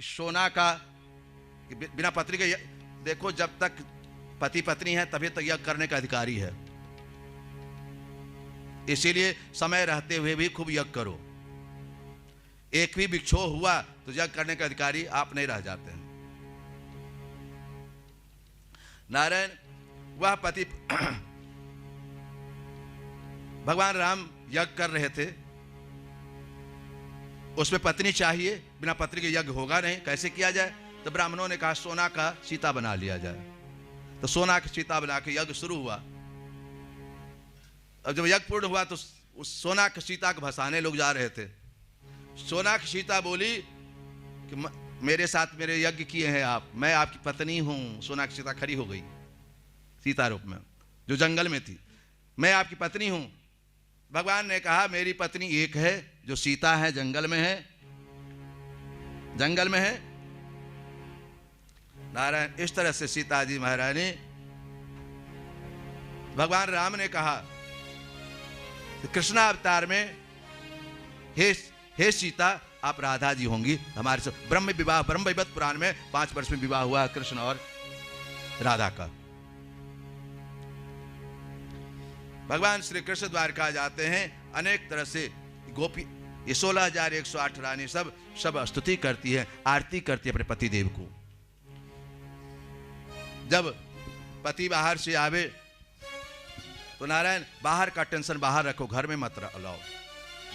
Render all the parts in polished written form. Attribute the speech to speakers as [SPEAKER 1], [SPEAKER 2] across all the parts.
[SPEAKER 1] सोना का बिना पत्नी के, देखो जब तक पति पत्नी है तभी तक यज्ञ करने का अधिकारी है, इसीलिए समय रहते हुए भी खूब यज्ञ करो। एक भी विक्षोभ हुआ तो यज्ञ करने का अधिकारी आप नहीं रह जाते हैं। नारायण वह पति भगवान राम यज्ञ कर रहे थे, उसमें पत्नी चाहिए, बिना पत्नी के यज्ञ होगा नहीं, कैसे किया जाए? तो ब्राह्मणों ने कहा सोना का सीता बना लिया जाए। तो सोना की सीता बना के यज्ञ शुरू हुआ। अब जब यज्ञ पूर्ण हुआ तो उस सोना की सीता को भसाने लोग जा रहे थे। सोना की सीता बोली कि मेरे साथ मेरे यज्ञ किए हैं आप, मैं आपकी पत्नी हूं। सोना की सीता खड़ी हो गई सीता रूप में, जो जंगल में थी, मैं आपकी पत्नी हूं। भगवान ने कहा मेरी पत्नी एक है, जो सीता है जंगल में है, जंगल में है। नारायण इस तरह से सीता जी महारानी, भगवान राम ने कहा कृष्णा अवतार में हे सीता आप राधा जी होंगी हमारे से। ब्रह्म विवाह, ब्रह्म वैवर्त पुराण में 5 वर्ष में विवाह हुआ कृष्ण और राधा का। भगवान श्री कृष्ण द्वारका जाते हैं, अनेक तरह से गोपी, ये 16,108 रानी सब स्तुति करती है, आरती करती है अपने पति देव को। जब पति बाहर से आवे तो नारायण बाहर का टेंशन बाहर रखो, घर में मत लाओ।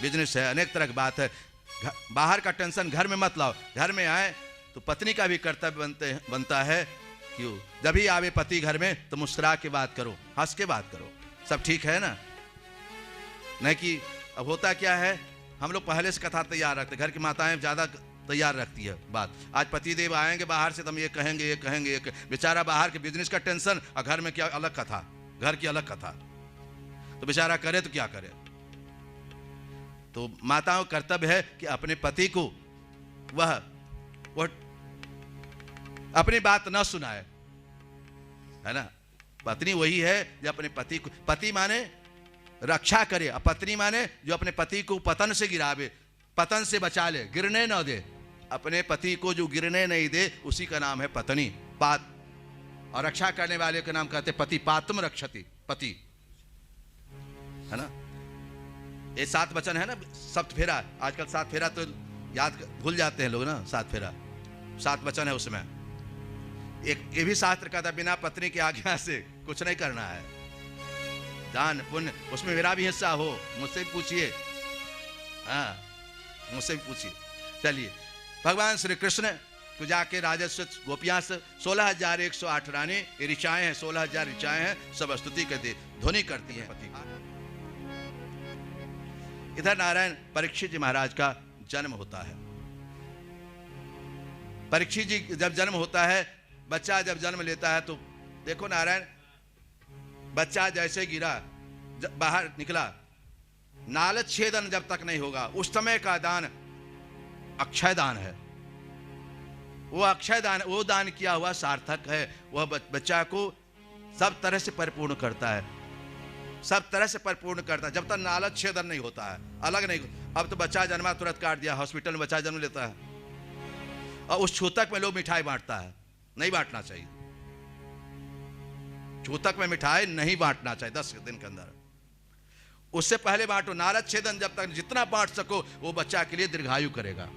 [SPEAKER 1] बिजनेस है, अनेक तरह की बात है, बाहर का टेंशन घर में मत लाओ। घर में आए तो पत्नी का भी कर्तव्य बनता है कि जब ही आवे पति घर में तो मुस्कुरा के बात करो, हंस के बात करो, सब ठीक है ना। नहीं कि अब होता क्या है, हम लोग पहले से कथा तैयार रखते, घर की माताएं ज्यादा तैयार रखती है बात। आज पति देव आएंगे बाहर से तो हम ये कहेंगे, ये कहेंगे, ये बेचारा बाहर के बिजनेस का टेंशन और घर में क्या अलग कथा, घर की अलग कथा, तो बेचारा करे तो क्या करे। तो माताओं का कर्तव्य है कि अपने पति को वह अपनी बात न सुनाए, है ना। पत्नी वही है जो अपने पति को, पति माने रक्षा करे, और पत्नी माने जो अपने पति को पतन से गिरावे, पतन से बचा ले, गिरने न दे। अपने पति को जो गिरने नहीं दे उसी का नाम है पत्नी, पात। और रक्षा करने वाले का नाम कहते पति, पातम रक्षति, पति, है ना। ये 7 वचन है ना, सप्त फेरा। आजकल 7 फेरा तो याद भूल जाते हैं लोग ना, 7 फेरा 7 वचन है उसमें। एक ये भी शास्त्र कहता है बिना पत्नी की आज्ञा से कुछ नहीं करना है, दान पुण्य उसमें मेरा भी हिस्सा हो, मुझसे भी पूछिए, हाँ मुझसे भी पूछिए। चलिए भगवान श्री कृष्ण को जाके राजस्व गोपियां से 16,108 रानी ऋचाएं हैं, 16,000 ऋचाएं हैं, सब स्तुति करती, ध्वनि करती हैं पति की। इधर नारायण परीक्षित जी महाराज का जन्म होता है। परीक्षित जी जब जन्म होता है, बच्चा जब जन्म लेता है तो देखो नारायण, बच्चा जैसे गिरा बाहर निकला, नाल छेदन जब तक नहीं होगा उस समय का दान अक्षय दान है। वो अक्षय दान, वो दान किया हुआ सार्थक है। वह बच्चा को सब तरह से परिपूर्ण करता है, सब तरह से परिपूर्ण करता है, जब तक नाल छेदन नहीं होता है, अलग नहीं। अब तो बच्चा जन्मा तुरंत काट दिया, हॉस्पिटल में बच्चा जन्म लेता है और उस छूतक में लोग मिठाई बांटता है, नहीं बांटना चाहिए। छूतक में मिठाई नहीं बांटना चाहिए 10 दिन के अंदर, उससे पहले बांटो। नारद छेदन जब तक जितना बांट सको वो बच्चा के लिए दीर्घायु करेगा,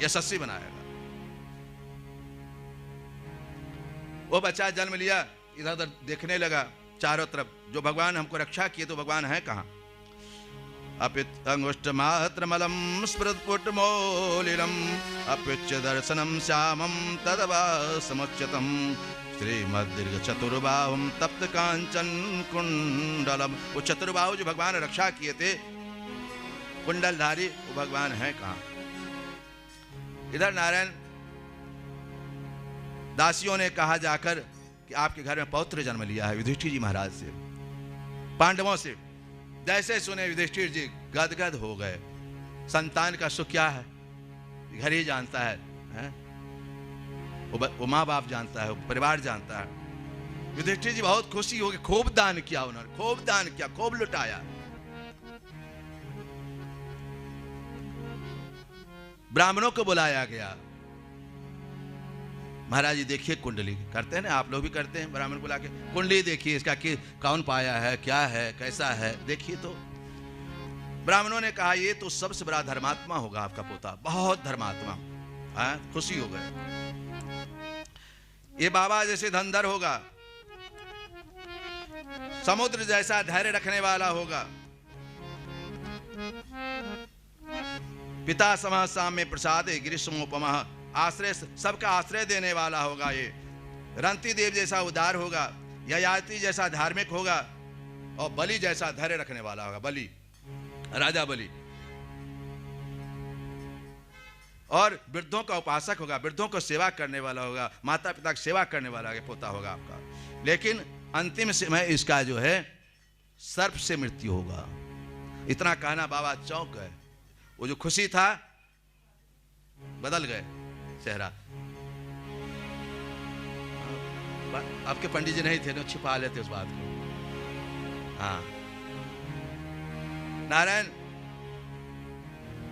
[SPEAKER 1] यशस्वी बनाएगा। वो बच्चा जन्म लिया, इधर उधर देखने लगा चारों तरफ, जो भगवान हमको रक्षा किए तो भगवान है कहां। अपित अंगुष्ठ मात्र मलम स्मृतपुटमौलिनम अपिच दर्शनम श्यामम तदवा समुच्यतम श्रीमद्दीर्घ चतुर्बाहुम तप्त कांचन कुंडलम। वो चतुर्बाहु जो भगवान रक्षा किए थे, कुंडलधारी, वो भगवान है कहां। इधर नारायण दासियों ने कहा जाकर कि आपके घर में पौत्र जन्म लिया है युधिष्ठिर जी महाराज से, पांडवों से। जैसे सुने युधिष्ठिर जी गदगद हो गए। संतान का सुख क्या है घर ही जानता है? वो माँ बाप जानता है, वो परिवार जानता है। युधिष्ठिर जी बहुत खुशी हो गए, खूब दान किया उन्होंने, खूब दान किया, खूब लुटाया। ब्राह्मणों को बुलाया गया। महाराज जी देखिए कुंडली, करते हैं ना, आप लोग भी करते हैं, ब्राह्मण बुला के कुंडली देखिए इसका कि कौन पाया है, क्या है, कैसा है, देखिए। तो ब्राह्मणों ने कहा ये तो सबसे बड़ा धर्मात्मा होगा आपका पोता, बहुत धर्मात्मा। खुशी हो गए। ये बाबा जैसे धनधर होगा, समुद्र जैसा धैर्य रखने वाला होगा, पिता समः साम्य प्रसादे गिरीशमोपमः, आश्रय, सबका आश्रय देने वाला होगा। ये रंती देव जैसा उदार होगा, ययाति जैसा धार्मिक होगा, और बलि जैसा धैर्य रखने वाला होगा। बलि, राजा बलि। और वृद्धों का उपासक होगा, वृद्धों को सेवा करने वाला होगा, माता पिता की सेवा करने वाला पोता होगा आपका। लेकिन अंतिम समय इसका जो है सर्प से मृत्यु होगा। इतना कहना बाबा चौंक गए। वो जो खुशी था बदल गए चेहरा। आपके पंडित जी नहीं थे ना, छिपा लेते उस बात को। हाँ, नारायण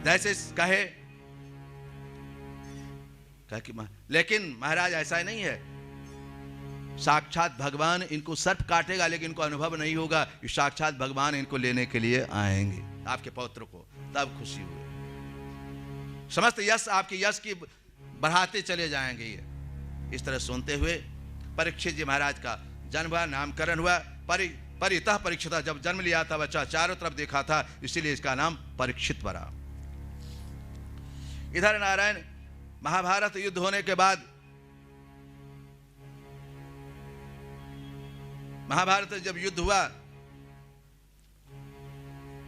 [SPEAKER 1] जैसे कहे कि लेकिन महाराज ऐसा ही नहीं है, साक्षात भगवान इनको सर्प काटेगा लेकिन इनको अनुभव नहीं होगा कि साक्षात भगवान इनको लेने के लिए आएंगे, आपके पौत्र को। तब खुशी हुई। समस्त यश आपके यश की बढ़ाते चले जाएंगे। ये इस तरह सुनते हुए परीक्षित जी महाराज का जन्म हुआ, नामकरण हुआ। परितः परीक्षित, जब जन्म लिया था बच्चा चारों तरफ देखा था, इसीलिए इसका नाम परीक्षित पड़ा। इधर नारायण महाभारत युद्ध होने के बाद, महाभारत जब युद्ध हुआ,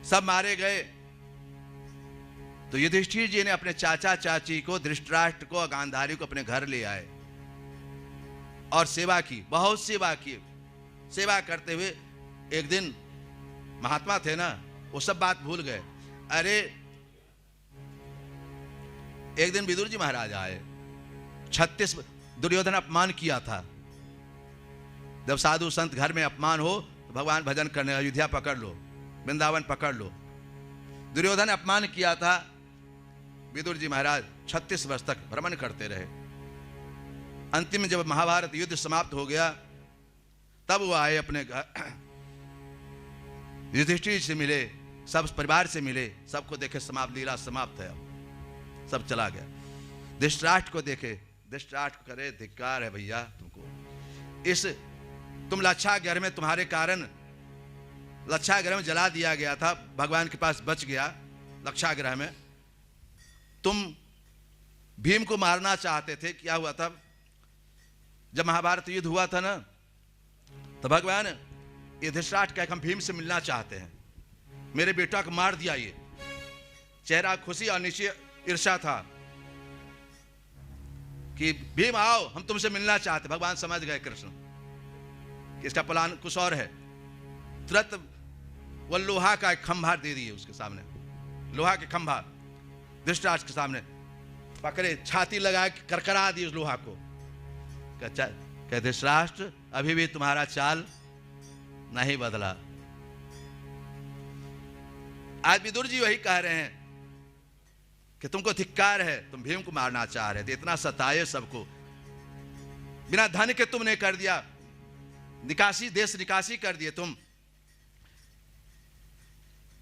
[SPEAKER 1] सब मारे गए, तो युधिष्ठिर जी ने अपने चाचा चाची को, धृतराष्ट्र को, गांधारी को अपने घर ले आए और सेवा की, बहुत सेवा की। सेवा करते हुए एक दिन महात्मा थे ना, वो सब बात भूल गए। अरे एक दिन विदुर जी महाराज आए, 36 दुर्योधन अपमान किया था। जब साधु संत घर में अपमान हो तो भगवान भजन करने, अयोध्या पकड़ लो, वृंदावन पकड़ लो। दुर्योधन ने अपमान किया था। विदुर जी महाराज 36 वर्ष तक भ्रमण करते रहे। अंतिम में जब महाभारत युद्ध समाप्त हो गया, तब वो आए अपने घर, युधिष्ठिर से मिले, सब परिवार से मिले, सबको देखे समाप्त, लीला समाप्त है, अब सब चला गया। धृतराष्ट्र को देखे, धृतराष्ट्र को करे धिक्कार है भैया तुमको, इस तुम लक्षागृह में, तुम्हारे कारण लक्षागृह में जला दिया गया था, भगवान के पास बच गया लक्षागृह में। तुम भीम को मारना चाहते थे। क्या हुआ था जब महाभारत युद्ध हुआ था ना, तो भगवान ये धृतराष्ट्र कह, हम भीम से मिलना चाहते हैं, मेरे बेटा को मार दिया। ये चेहरा खुशी और नीचे ईर्ष्या था कि भीम आओ, हम तुमसे मिलना चाहते। भगवान समझ गए कृष्ण कि इसका प्लान कुछ और है। तुरंत वो लोहा का एक खंभा दे दिए उसके सामने, लोहा के खंभा धृतराष्ट्र के सामने पकड़े, छाती लगा के करकरा दी उस लोहा को। कहते धृतराष्ट्र अभी भी तुम्हारा चाल नहीं बदला। आज विदुर जी वही कह रहे हैं कि तुमको धिक्कार है, तुम भीम को मारना चाह रहे थे, इतना सताए सबको, बिना धन के तुमने कर दिया, निकासी, देश निकासी कर दिए तुम।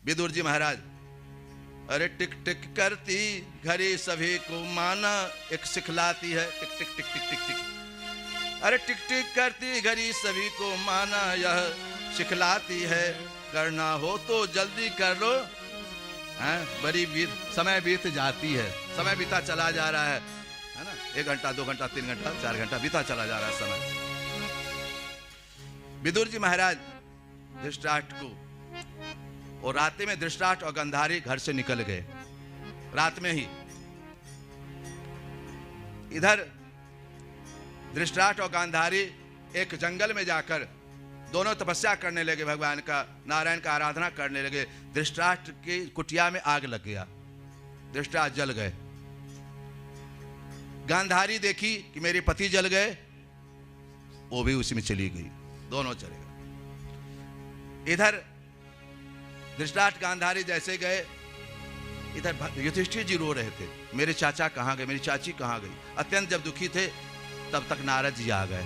[SPEAKER 1] विदुर जी महाराज, अरे टिक टिक करती घड़ी सभी को माना, एक सिखलाती है, टिक टिक टिक टिक टिक टिक। अरे टिक टिक करती घड़ी सभी को माना, यह सिखलाती है, करना हो तो जल्दी कर लो। बड़ी समय बीत जाती है, समय बीता चला जा रहा है ना, 1 घंटा 2 घंटा 3 घंटा 4 घंटा बीता चला जा रहा है समय। विदुर जी महाराज धृतराष्ट्र को, और रात में धृतराष्ट्र और गांधारी घर से निकल गए, रात में ही। इधर धृतराष्ट्र और गांधारी एक जंगल में जाकर दोनों तपस्या करने लगे, भगवान का, नारायण का आराधना करने लगे। धृतराष्ट्र की कुटिया में आग लग गया, धृतराष्ट्र जल गए। गांधारी देखी कि मेरे पति जल गए, वो भी उसी में चली गई, दोनों चले गए। इधर धृतराष्ट्र गांधारी जैसे गए, इधर युधिष्ठिर जी रो रहे थे, मेरे चाचा कहाँ गए, मेरी चाची कहाँ गई। अत्यंत जब दुखी थे तब तक नारद जी आ गए।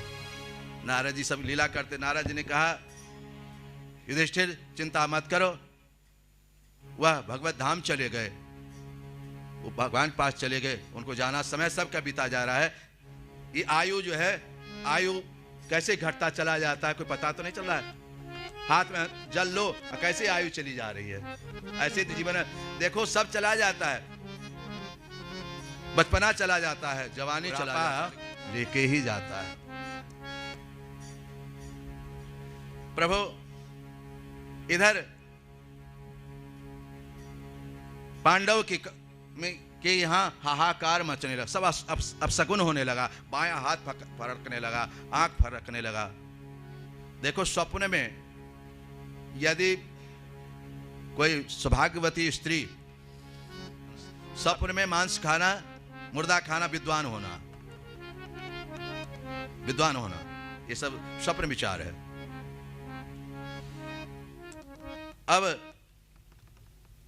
[SPEAKER 1] नारद जी सब लीला करते। नारद जी ने कहा, युधिष्ठिर चिंता मत करो, वह भगवत धाम चले गए, वो भगवान के पास चले गए, उनको जाना समय सबका बीता जा रहा है। ये आयु जो है, आयु कैसे घटता चला जाता है कोई पता तो नहीं चल रहा है। हाथ में जल लो, कैसे आयु चली जा रही है। ऐसे तो जीवन है, देखो सब चला जाता है, बचपना चला जाता है, जवानी चला जाता है, लेके ही जाता है। प्रभु इधर पांडव के यहाँ हाहाकार मचने लगा, सब अपशकुन होने लगा, बायां हाथ फरकने लगा, आंख फरकने लगा। देखो स्वप्न में यदि कोई सौभाग्यवती स्त्री स्वप्न में मांस खाना, मुर्दा खाना, विद्वान होना, विद्वान होना, ये सब स्वप्न विचार है। अब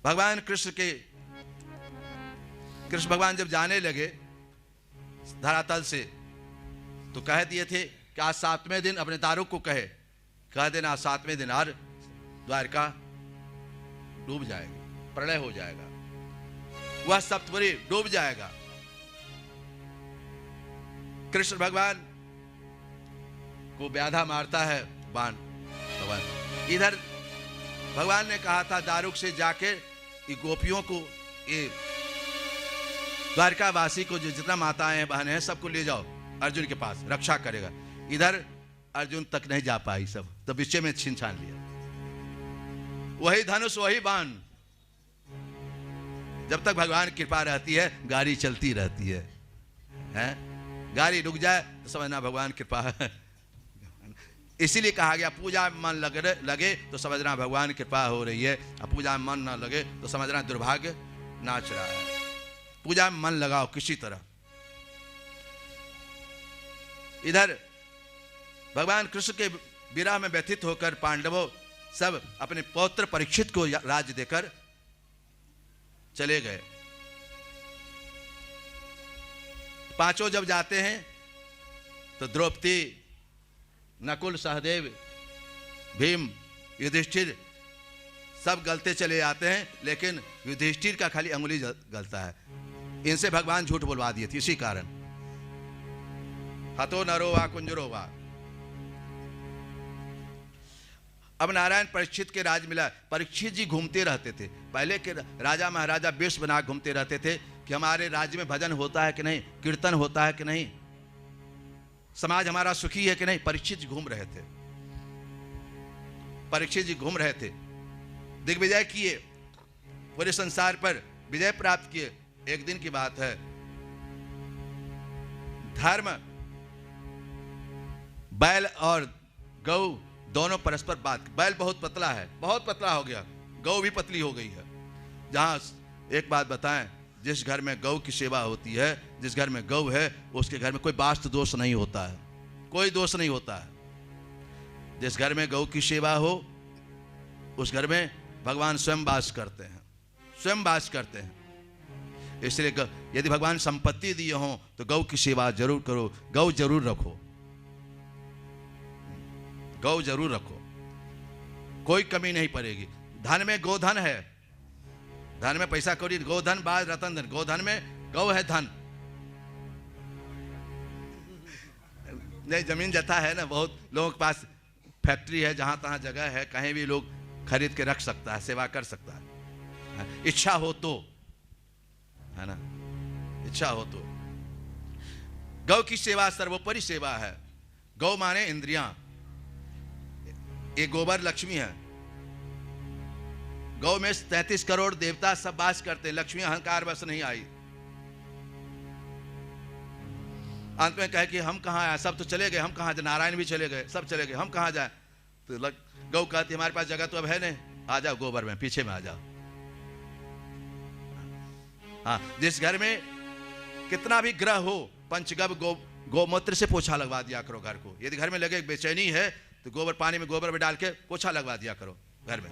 [SPEAKER 1] भगवान कृष्ण भगवान जब जाने लगे धरातल से, तो कह दिए थे कि आज 7वें दिन अपने दारुक को कह देना, आज 7वें दिन और द्वारका डूब जाएगी, प्रलय हो जाएगा, वह सप्तपुरी डूब जाएगा। कृष्ण भगवान को व्याधा मारता है बाण भगवान। इधर भगवान ने कहा था दारुक से जाके ये गोपियों को, ये द्वारकावासी को, जो जितना माताएं हैं बहनें हैं, सबको ले जाओ अर्जुन के पास, रक्षा करेगा। इधर अर्जुन तक नहीं जा पाई, सब तो बीच में छीन छान लिया। वही धनुष वही बाण, जब तक भगवान की कृपा रहती है गाड़ी चलती रहती है, हैं? गाड़ी रुक जाए तो समझना भगवान की कृपा है। इसीलिए कहा गया पूजा में मन लगे तो समझना भगवान की कृपा हो रही है, और पूजा में मन ना लगे तो समझना दुर्भाग्य नाच रहा है। पूजा में मन लगाओ किसी तरह। इधर भगवान कृष्ण के विरह में व्यथित होकर पांडवों सब अपने पौत्र परीक्षित को राज्य देकर चले गए। पांचों जब जाते हैं तो द्रौपदी, नकुल, सहदेव, भीम, युधिष्ठिर सब गलते चले आते हैं, लेकिन युधिष्ठिर का खाली अंगुली गलता है। इनसे भगवान झूठ बुलवा दिए थे, इसी कारण। हतो नरो वा कुंजरो वा। अब नारायण परीक्षित के राज मिला। परीक्षित जी घूमते रहते थे, पहले के राजा महाराजा वेश बना घूमते रहते थे कि हमारे राज्य में भजन होता है कि नहीं, कीर्तन होता है कि नहीं, समाज हमारा सुखी है कि नहीं। परीक्षित जी घूम रहे थे, परीक्षित जी घूम रहे थे, दिग्विजय किए, पूरे संसार पर विजय प्राप्त किए। एक दिन की बात है, धर्म, बैल और गौ दोनों परस्पर बात। बैल बहुत पतला है, बहुत पतला हो गया, गौ भी पतली हो गई है। जहां एक बात बताएं, जिस घर में गौ की सेवा होती है, जिस घर में गौ है, उसके घर में कोई वास्तु दोष नहीं होता है, कोई दोष नहीं होता है। जिस घर में गौ की सेवा हो उस घर में भगवान स्वयं वास करते हैं, स्वयं वास करते हैं। इसलिए यदि भगवान संपत्ति दिए हों तो गौ की सेवा जरूर करो, गौ जरूर रखो, गौ जरूर रखो, कोई कमी नहीं पड़ेगी। धन में गोधन है, धन में पैसा कौड़ी, गोधन बाद रतन धन, गोधन में गौ है धन। नहीं, जमीन जथा है ना, बहुत लोगों के पास फैक्ट्री है, जहां तहां जगह है, कहीं भी लोग खरीद के रख सकता है, सेवा कर सकता है, इच्छा हो तो, है ना, इच्छा हो तो। गौ की सेवा सर्वोपरि सेवा है। गौ माने इंद्रियां, ये गोबर लक्ष्मी है। गौ में 33 करोड़ देवता सब वास करते हैं, लक्ष्मी अहंकार बस नहीं आई। अंत में कहे कि हम कहाँ आए, सब तो चले गए, हम कहाँ जाए, नारायण भी चले गए, सब चले गए, हम कहाँ जाए। तो गौ कहती हमारे पास जगह तो अब है नहीं, आ जाओ गोबर में, पीछे में आ जाओ। हाँ, जिस घर में कितना भी ग्रह हो, पंचगव्य गोमूत्र से पोछा लगवा दिया करो घर को। यदि घर में लगे बेचैनी है तो गोबर, पानी में गोबर में डाल के पोछा लगवा दिया करो घर में।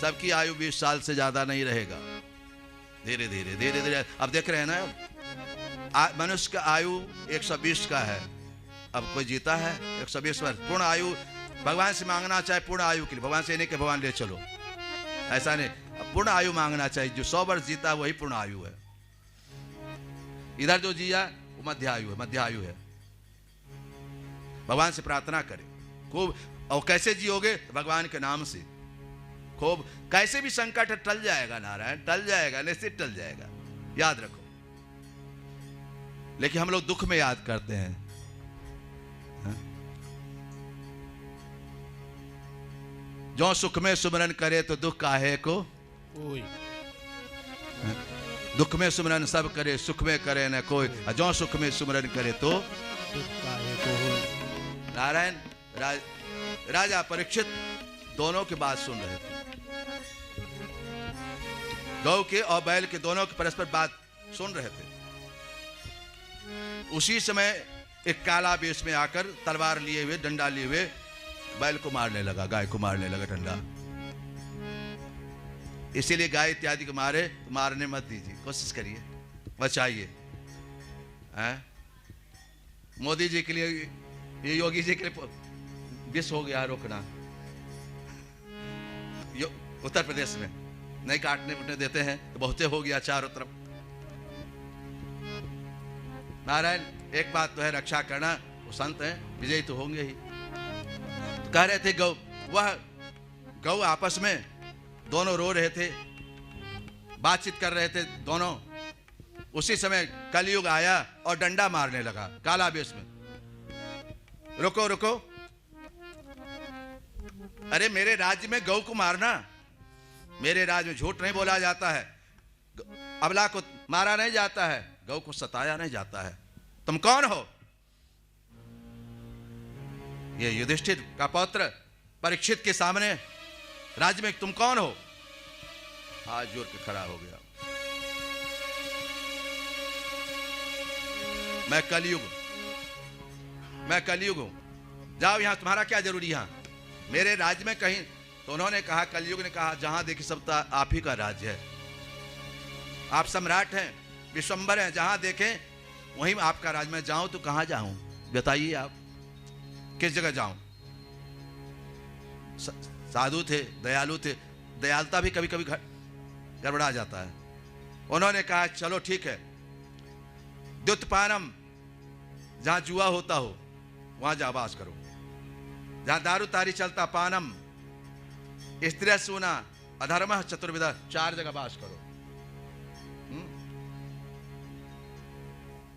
[SPEAKER 1] सबकी आयु 20 साल से ज्यादा नहीं रहेगा। धीरे धीरे धीरे धीरे अब देख रहे हैं ना, मनुष्य का आयु 120 का है। अब कोई जीता है 120 वर्ष? पूर्ण आयु भगवान से मांगना चाहे पूर्ण आयु के लिए, भगवान से नहीं कि भगवान ले चलो, ऐसा नहीं। अब पूर्ण आयु मांगना चाहिए। जो 100 वर्ष जीता वही पूर्ण आयु है। इधर जो जिया वो मध्य आयु है, मध्य आयु है। भगवान से प्रार्थना करें खूब। और कैसे जियोगे? भगवान के नाम से खूब। कैसे भी संकट टल जाएगा नारायण, टल जाएगा, निश्चित टल जाएगा, याद रखो। लेकिन हम लोग दुख में याद करते हैं। जो सुख में सुमरन करे तो दुख काहे को
[SPEAKER 2] कोई।
[SPEAKER 1] दुख में सुमरन सब करे, सुख में करे न कोई। जो सुख में सुमरन करे तो
[SPEAKER 2] दुख काहे को होई।
[SPEAKER 1] नारायण राजा परीक्षित दोनों की बात सुन रहे थे। गौ के और बैल के दोनों की परस्पर बात सुन रहे थे। उसी समय एक काला वेश में आकर तलवार लिए हुए, डंडा लिए हुए बैल को मारने लगा, गाय को मारने लगा डंडा। इसीलिए गाय इत्यादि को मारे तो मारने मत दीजिए, कोशिश करिए, बचाइए। मोदी जी के लिए, ये योगी जी के लिए विष हो गया रोकना। उत्तर प्रदेश में नहीं काटने पटने देते हैं तो बहुते हो गया चारों तरफ। नारायण एक बात तो है, रक्षा करना। वो संत हैं, विजयी तो होंगे ही। तो कह रहे थे गौ, वह गौ आपस में दोनों रो रहे थे, बातचीत कर रहे थे दोनों। उसी समय कलयुग आया और डंडा मारने लगा काला वेश में। रुको रुको, अरे मेरे राज्य में गौ को मारना, मेरे राज्य में झूठ नहीं बोला जाता है, अबला को मारा नहीं जाता है, गौ को सताया नहीं जाता है। तुम कौन हो? ये युधिष्ठिर का पौत्र परीक्षित के सामने राज्य में तुम कौन हो? हाथ जोड़ के खड़ा हो गया। मैं कलयुग हूं, जाओ यहां, तुम्हारा क्या जरूरी यहां मेरे राज्य में कहीं? तो उन्होंने कहा, कलयुग ने कहा, जहां देखिए सब तो आप ही का राज्य है, आप सम्राट हैं, विश्वंभर हैं, जहां देखें वहीं आपका राज। मैं जाऊं तो कहां जाऊं? बताइए आप, किस जगह जाऊं? साधु थे, दयालु थे, दयालुता भी कभी कभी गड़बड़ा जाता है। उन्होंने कहा चलो ठीक है, द्युतपानम, जहां जुआ होता हो वहां जा वास करो, जहां दारू तारी चलता, पानम, स्त्री सोना, अधर्म चतुर्विधा, 4 जगह वास करो।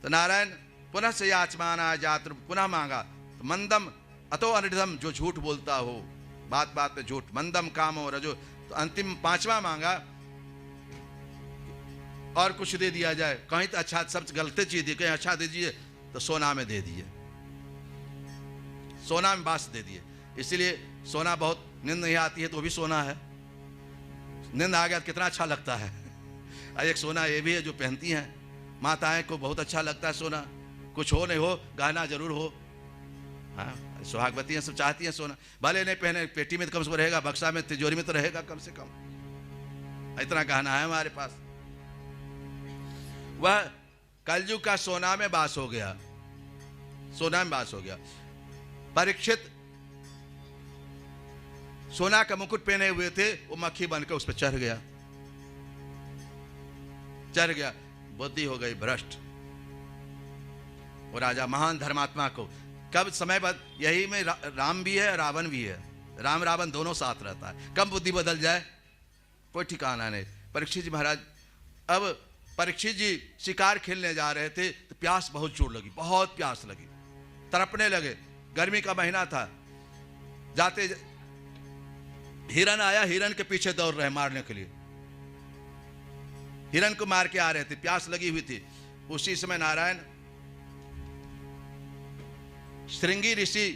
[SPEAKER 1] तो नारायण पुनः से याचमाना जातृ, पुनः मांगा तो मंदम अतो अनिर्धम, जो झूठ बोलता हो, बात बात पे झूठ, मंदम कामो रजो। तो अंतिम 5वां मांगा और कुछ दे दिया जाए, कहीं तो अच्छा, सब गलत चीज दी, कहीं अच्छा दे दीजिए, तो सोना में दे दिए, सोना में बास दे दिए। इसीलिए सोना बहुत, नींद नहीं आती है तो भी सोना है, नींद आ गया तो कितना अच्छा लगता है। एक सोना ये भी है जो पहनती हैं माताएं को, बहुत अच्छा लगता है सोना। कुछ हो नहीं हो, गहना जरूर हो। हाँ, सुहागवती हैं, सब चाहती हैं सोना, भले नहीं पहने, पेटी में तो कम से कम रहेगा, बक्सा में, तिजोरी में तो रहेगा कम से कम। इतना गहना है हमारे पास। वह कलयुग का सोना में वास हो गया, सोना में वास हो गया। परीक्षित सोना का मुकुट पहने हुए थे, वो मक्खी बनकर उस पर चढ़ गया, बुद्धि हो गई भ्रष्ट। वो राजा महान धर्मात्मा को कब समय बाद, यही में राम भी है, रावण भी है, राम रावण दोनों साथ रहता है। कब बुद्धि बदल जाए कोई ठिकाना नहीं। परीक्षित जी महाराज, अब परीक्षित जी शिकार खेलने जा रहे थे तो प्यास बहुत जोर लगी, बहुत प्यास लगी, तड़पने लगे। गर्मी का महीना था। जाते हिरन आया, हिरन के पीछे दौड़ रहे मारने के लिए, हिरन को मार के आ रहे थे, प्यास लगी हुई थी। उसी समय नारायण श्रृंगी ऋषि,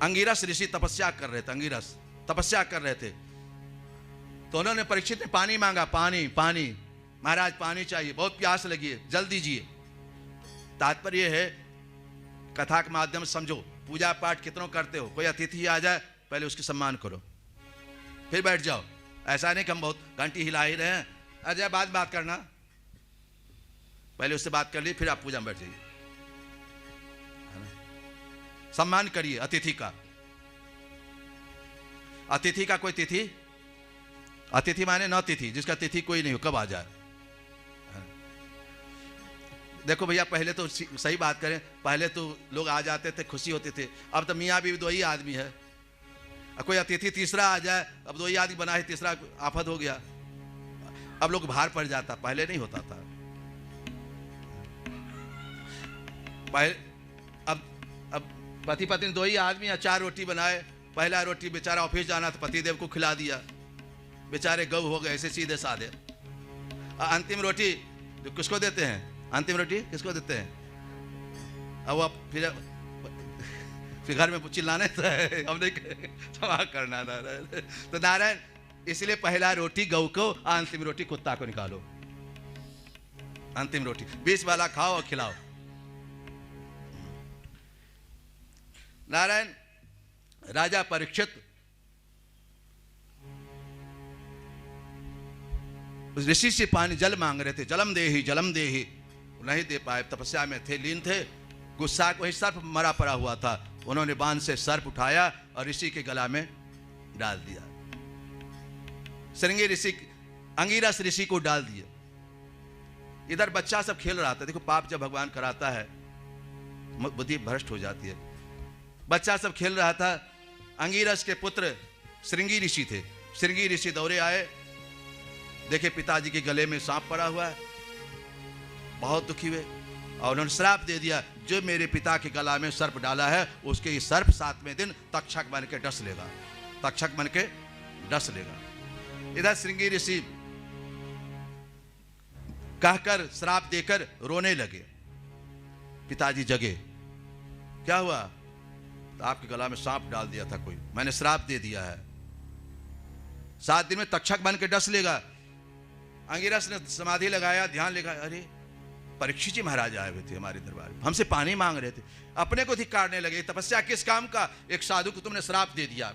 [SPEAKER 1] अंगिरस ऋषि तपस्या कर रहे थे, अंगिरस तपस्या कर रहे थे। तो उन्होंने परीक्षित ने पानी मांगा, पानी पानी, महाराज पानी चाहिए, बहुत प्यास लगी है, जल दीजिए। तात्पर्य है कथा के माध्यम से समझो, पूजा पाठ कितनों करते हो, कोई अतिथि आ जाए पहले उसकी सम्मान करो, फिर बैठ जाओ। ऐसा नहीं कि हम बहुत घंटी हिला ही रहे हैं, अजय बाद बात करना, पहले उससे बात कर ली फिर आप पूजा में बैठ जाइए। सम्मान करिए अतिथि का। अतिथि का कोई तिथि, अतिथि माने न तिथि, जिसका तिथि कोई नहीं हो, कब आ जाए। देखो भैया, पहले तो सही बात करें, पहले तो लोग आ जाते थे, खुशी होती थी। अब तो मियाँ बीवी दो ही आदमी है, कोई अतिथि तीसरा आ जाए, अब दो ही आदमी बना है, तीसरा आफत हो गया। अब लोग भार पड़ जाता, पहले नहीं होता था। पहले अब पति पत्नी दो ही आदमी या 4 रोटी बनाए, पहला रोटी बेचारा ऑफिस जाना तो पति देव को खिला दिया, बेचारे गौ हो गए ऐसे सीधे साधे। अंतिम रोटी किसको देते हैं? अंतिम रोटी किसको देते हैं? अब वो फिर घर में चिल्लाने तो है, अब नहीं क्षमा करना नारायण। तो नारायण इसलिए पहला रोटी गौ को, अंतिम रोटी कुत्ता को निकालो। अंतिम रोटी 20 वाला खाओ और खिलाओ। नारायण राजा परीक्षित ऋषि से पानी जल मांग रहे थे, जलम दे ही नहीं दे पाए, तपस्या में थे, लीन थे। गुस्सा वही सर्प मरा पड़ा हुआ था, उन्होंने बांध से सर्प उठाया और ऋषि के गला में डाल दिया। श्रृंगी ऋषि, अंगिरस ऋषि को डाल दिया। इधर बच्चा सब खेल रहा था। देखो पाप जब भगवान कराता है बुद्धि भ्रष्ट हो जाती है। बच्चा सब खेल रहा था। अंगिरस के पुत्र श्रृंगी ऋषि थे। श्रृंगी ऋषि दौड़े आए, देखे पिताजी के गले में सांप पड़ा हुआ है, बहुत दुखी हुए और उन्होंने श्राप दे दिया, जो मेरे पिता के गला में सर्प डाला है उसके ये सर्प 7वें दिन तक्षक बन के डस लेगा, तक्षक बन के डस लेगा। इधर श्रृंगी ऋषि कहकर श्राप देकर रोने लगे। पिताजी जगे, क्या हुआ? तो आपके गला में सांप डाल दिया था कोई, मैंने श्राप दे दिया है, 7 दिन में तक्षक बन के डस लेगा। अंगिरस ने समाधि लगाया, ध्यान लगाया, अरे परीक्षित जी महाराज आए हुए थे हमारे दरबार में, हमसे पानी मांग रहे थे, अपने को धिक्कारने लगे। तपस्या किस काम का? एक साधु को तुमने श्राप दे दिया,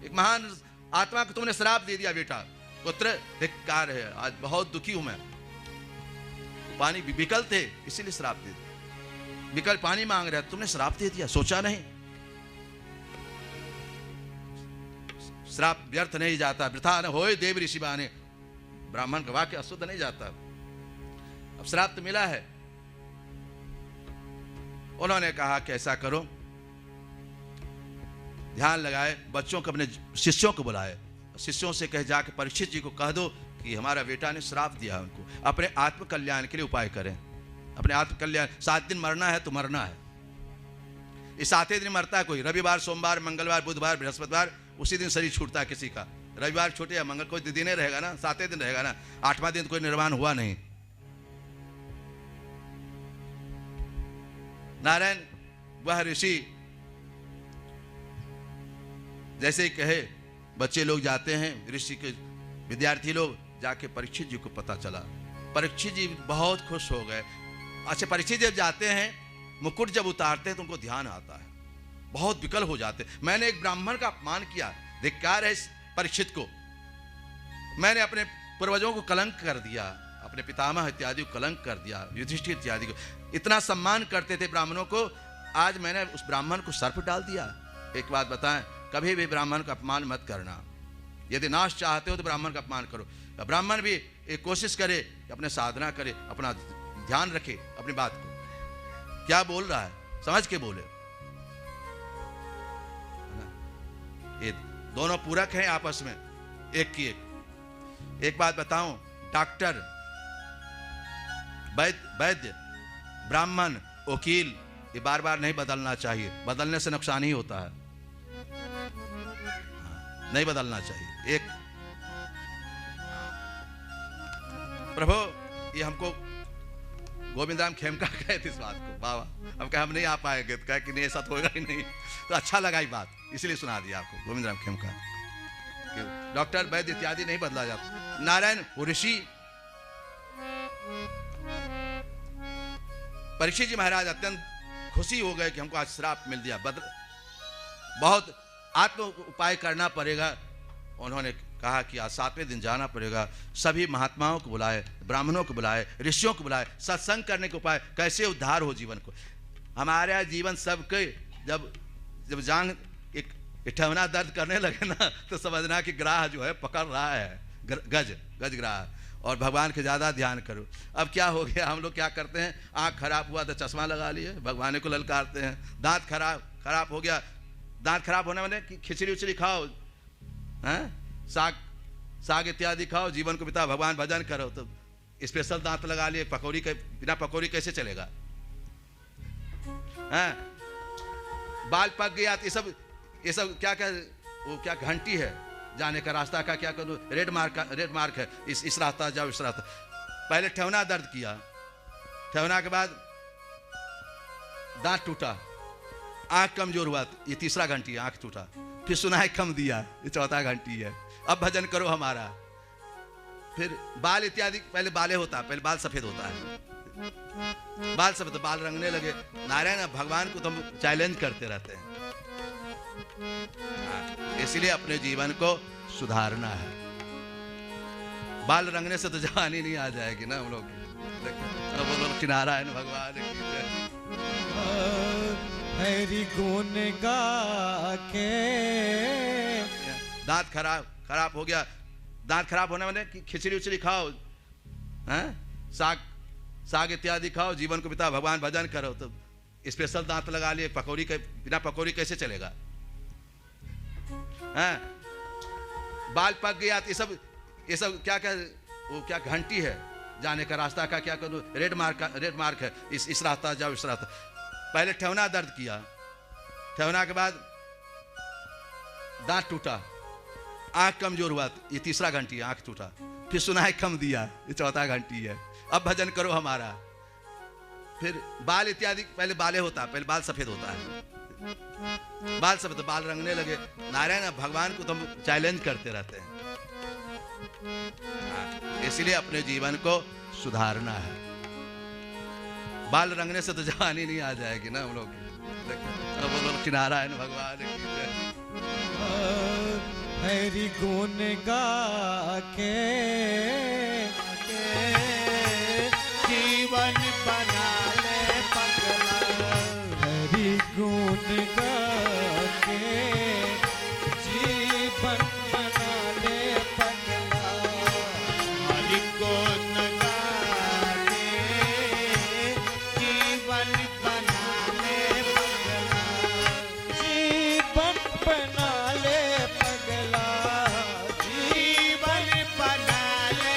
[SPEAKER 1] एक महान आत्मा को तुमने श्राप दे दिया। बेटा पुत्र धिक्कार है, आज बहुत दुखी हूं मैं। पानी विकल थे इसीलिए श्राप दे दिया, विकल पानी मांग रहे, तुमने श्राप दे दिया, सोचा नहीं। श्राप व्यर्थ नहीं जाता, वृथा न होए देव ऋषि बाने, ब्राह्मण का वाक्य अशुद्ध नहीं जाता। अब श्राप तो मिला है। उन्होंने कहा कि ऐसा करो, ध्यान लगाए, बच्चों को, अपने शिष्यों को बुलाए, शिष्यों से कहे जाके परीक्षित जी को कह दो कि हमारा बेटा ने श्राप दिया, उनको अपने आत्म कल्याण के लिए उपाय करें, अपने आत्म कल्याण। 7 दिन मरना है तो मरना है। इस 7वें दिन मरता है कोई, रविवार, सोमवार, मंगलवार, बुधवार, बृहस्पतिवार, उसी दिन शरीर छूटता है किसी का। रविवार छूटे या मंगल, कोई दिन ही रहेगा ना, 7वें दिन रहेगा ना, 8वां दिन कोई निर्वाण हुआ नहीं। नारायण वह ऋषि जैसे ही कहे, बच्चे लोग जाते हैं, ऋषि के विद्यार्थी लोग जाके परीक्षित जी को पता चला। परीक्षित जी बहुत खुश हो गए। अच्छा, परीक्षित जब जाते हैं, मुकुट जब उतारते हैं तो उनको ध्यान आता है, बहुत विकल हो जाते। मैंने एक ब्राह्मण का अपमान किया, धिक्कार है इस परीक्षित को, मैंने अपने पूर्वजों को कलंक कर दिया, अपने पितामह इत्यादि को कलंक कर दिया, युधिष्ठिर इत्यादि को इतना सम्मान करते थे ब्राह्मणों को, आज मैंने उस ब्राह्मण को सर्प डाल दिया। एक बात बताएं, कभी भी ब्राह्मण का अपमान मत करना। यदि नाश चाहते हो तो ब्राह्मण का अपमान करो। ब्राह्मण भी एक कोशिश करे, अपने साधना करे, अपना ध्यान रखे, अपनी बात को क्या बोल रहा है समझ के बोले। ये दोनों पूरक हैं आपस में, एक की एक बात बताऊं, डॉक्टर, वैद्य, ब्राह्मण, वकील, ये बार बार नहीं बदलना चाहिए, बदलने से नुकसान ही होता है, नहीं बदलना चाहिए। एक प्रभु ये हमको गोविंद राम खेमका कहे थे इस बात को, बाबा हम कहे हम नहीं आ पाएंगे, तो कहे कि नहीं ऐसा तो होगा ही नहीं, तो अच्छा लगा ये बात, इसलिए सुना दिया आपको गोविंद राम खेमका। डॉक्टर, वैद्य इत्यादि नहीं बदला जाता। नारायण वो ऋषि परीक्षित जी महाराज अत्यंत खुशी हो गए कि हमको आज श्राप मिल दिया, बहुत आत्म उपाय करना पड़ेगा। उन्होंने कहा कि आज 7वें दिन जाना पड़ेगा, सभी महात्माओं को बुलाए, ब्राह्मणों को बुलाए, ऋषियों को बुलाए, सत्संग करने के उपाय, कैसे उद्धार हो जीवन को। हमारा जीवन सबके जब जब जान एक ठेवना दर्द करने लगे ना, तो समझना कि ग्राह जो है पकड़ रहा है, गज ग्राह, और भगवान के ज़्यादा ध्यान करो। अब क्या हो गया, हम लोग क्या करते हैं, आँख खराब हुआ तो चश्मा लगा लिए, भगवान को ललकारते हैं। दांत खराब हो गया, दांत खराब होने वाले कि खिचड़ी उचड़ी खाओ, हैं, साग इत्यादि खाओ, जीवन को बिताओ, भगवान भजन करो, तो स्पेशल दांत लगा लिए। पकौड़ी के बिना पकौड़ी कैसे चलेगा, हैं? बाल पक गया तो ये सब क्या घंटी है, जाने का रास्ता का क्या करूँ, रेड मार्क है, इस रास्ता जाओ, इस रास्ता। पहले ठेवना दर्द किया, ठेवना के बाद दांत टूटा, आंख कमजोर हुआ, ये तीसरा घंटी है, आंख टूटा, फिर सुनाई कम दिया, ये चौथा घंटी है। अब भजन करो हमारा। फिर बाल इत्यादि, पहले बाले होता, पहले बाल सफेद होता है, बाल सफेद, तो बाल रंगने लगे। नारायण भगवान को तो हम चैलेंज करते रहते हैं, इसलिए अपने जीवन को सुधारना है। बाल रंगने से तो जवानी नहीं आ जाएगी ना हम लोग की। नारायण भगवान की जय।
[SPEAKER 2] हरि गुण गा के।
[SPEAKER 1] दांत खराब हो गया, दांत खराब होने वाले कि खिचड़ी उचड़ी खाओ, हैं, साग इत्यादि खाओ, जीवन को बिताओ, भगवान भजन करो, तो स्पेशल दांत लगा लिए। पकौड़ी के बिना पकौड़ी कैसे चलेगा, हैं? बाल पक गया तो ये सब क्या घंटी है, जाने का रास्ता का क्या करूँ, रेड मार्क है, इस रास्ता जाओ, इस रास्ता। पहले ठेवना दर्द किया, ठेवना के बाद दांत टूटा, आंख कमजोर हुआ, ये तीसरा घंटी है, आंख टूटा, फिर सुनाई कम दिया, ये चौथा घंटी है। अब भजन करो हमारा। फिर बाल इत्यादि, पहले बाले होता, पहले बाल सफेद होता है, बाल सफेद, तो बाल रंगने लगे। नारायण भगवान को तो हम चैलेंज करते रहते हैं, इसलिए अपने जीवन को सुधारना है। बाल रंगने से तो जवानी नहीं आ जाएगी ना हम लोग की। नारायण भगवान की जय।
[SPEAKER 2] हरि गुण गा के जीवन बना ले पगला। हरि गुण गा के जीवन बना ले पगला। हरि गुण गा के जीवन बना ले पगला। जीवन बना ले पगला। जीवन बना ले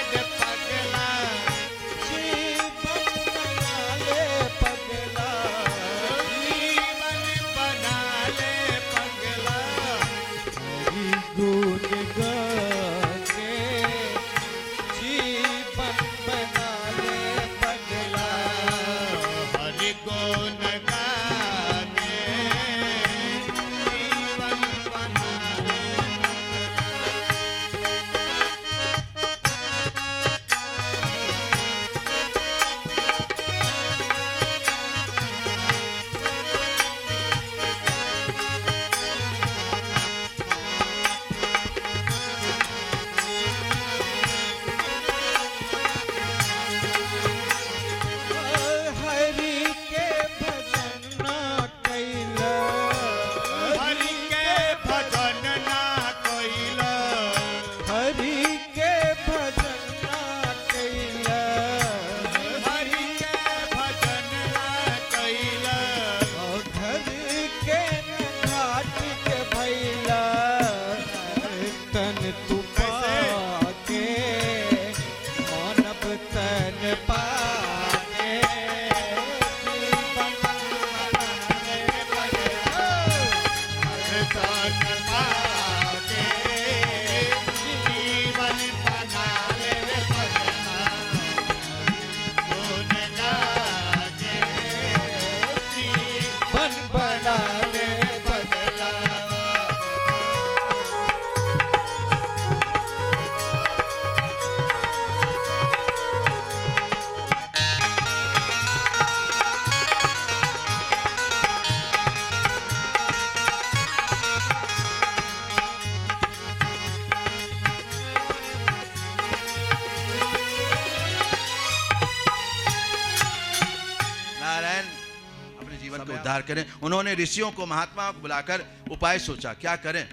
[SPEAKER 1] जीवन को उद्धार करें। उन्होंने ऋषियों को, महात्माओं को बुलाकर उपाय सोचा, क्या करें।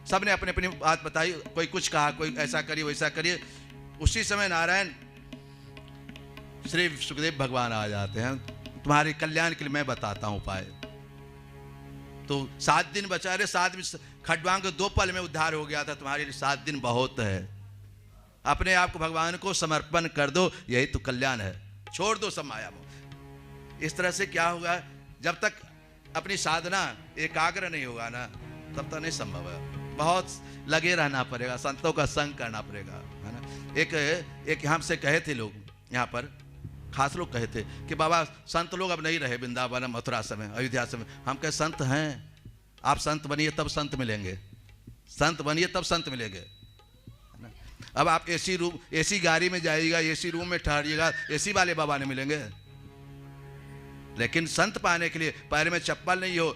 [SPEAKER 1] सबने अपनी अपनी बात बताई, कोई कुछ कहा, कोई ऐसा करिए वैसा करिए। उसी समय नारायण श्री सुखदेव भगवान आ जाते हैं, तुम्हारे कल्याण के लिए मैं बताता हूं उपाय। तो 7 दिन बचा रहे, 7 दिन खड्वांग 2 पल में उद्धार हो गया था, तुम्हारे लिए 7 दिन बहुत है। अपने आप को भगवान को समर्पण कर दो, यही तो कल्याण है। छोड़ दो सब माया मोह। इस तरह से क्या होगा, जब तक अपनी साधना एकाग्र नहीं होगा ना, तब तक नहीं संभव है। बहुत लगे रहना पड़ेगा, संतों का संग करना पड़ेगा, है ना। एक यहाँ से कहे थे लोग, यहाँ पर खास लोग कहे थे कि बाबा संत लोग अब नहीं रहे वृंदावन, मथुरा समय, अयोध्या समय। हम कहे संत हैं, आप संत बनिए तब संत मिलेंगे, संत बनिए तब संत मिलेंगे, है ना। अब आप एसी रूम, एसी गाड़ी में जाइएगा, एसी रूम में ठहरिएगा, एसी वाले बाबा नहीं मिलेंगे। लेकिन संत पाने के लिए पैर में चप्पल नहीं हो,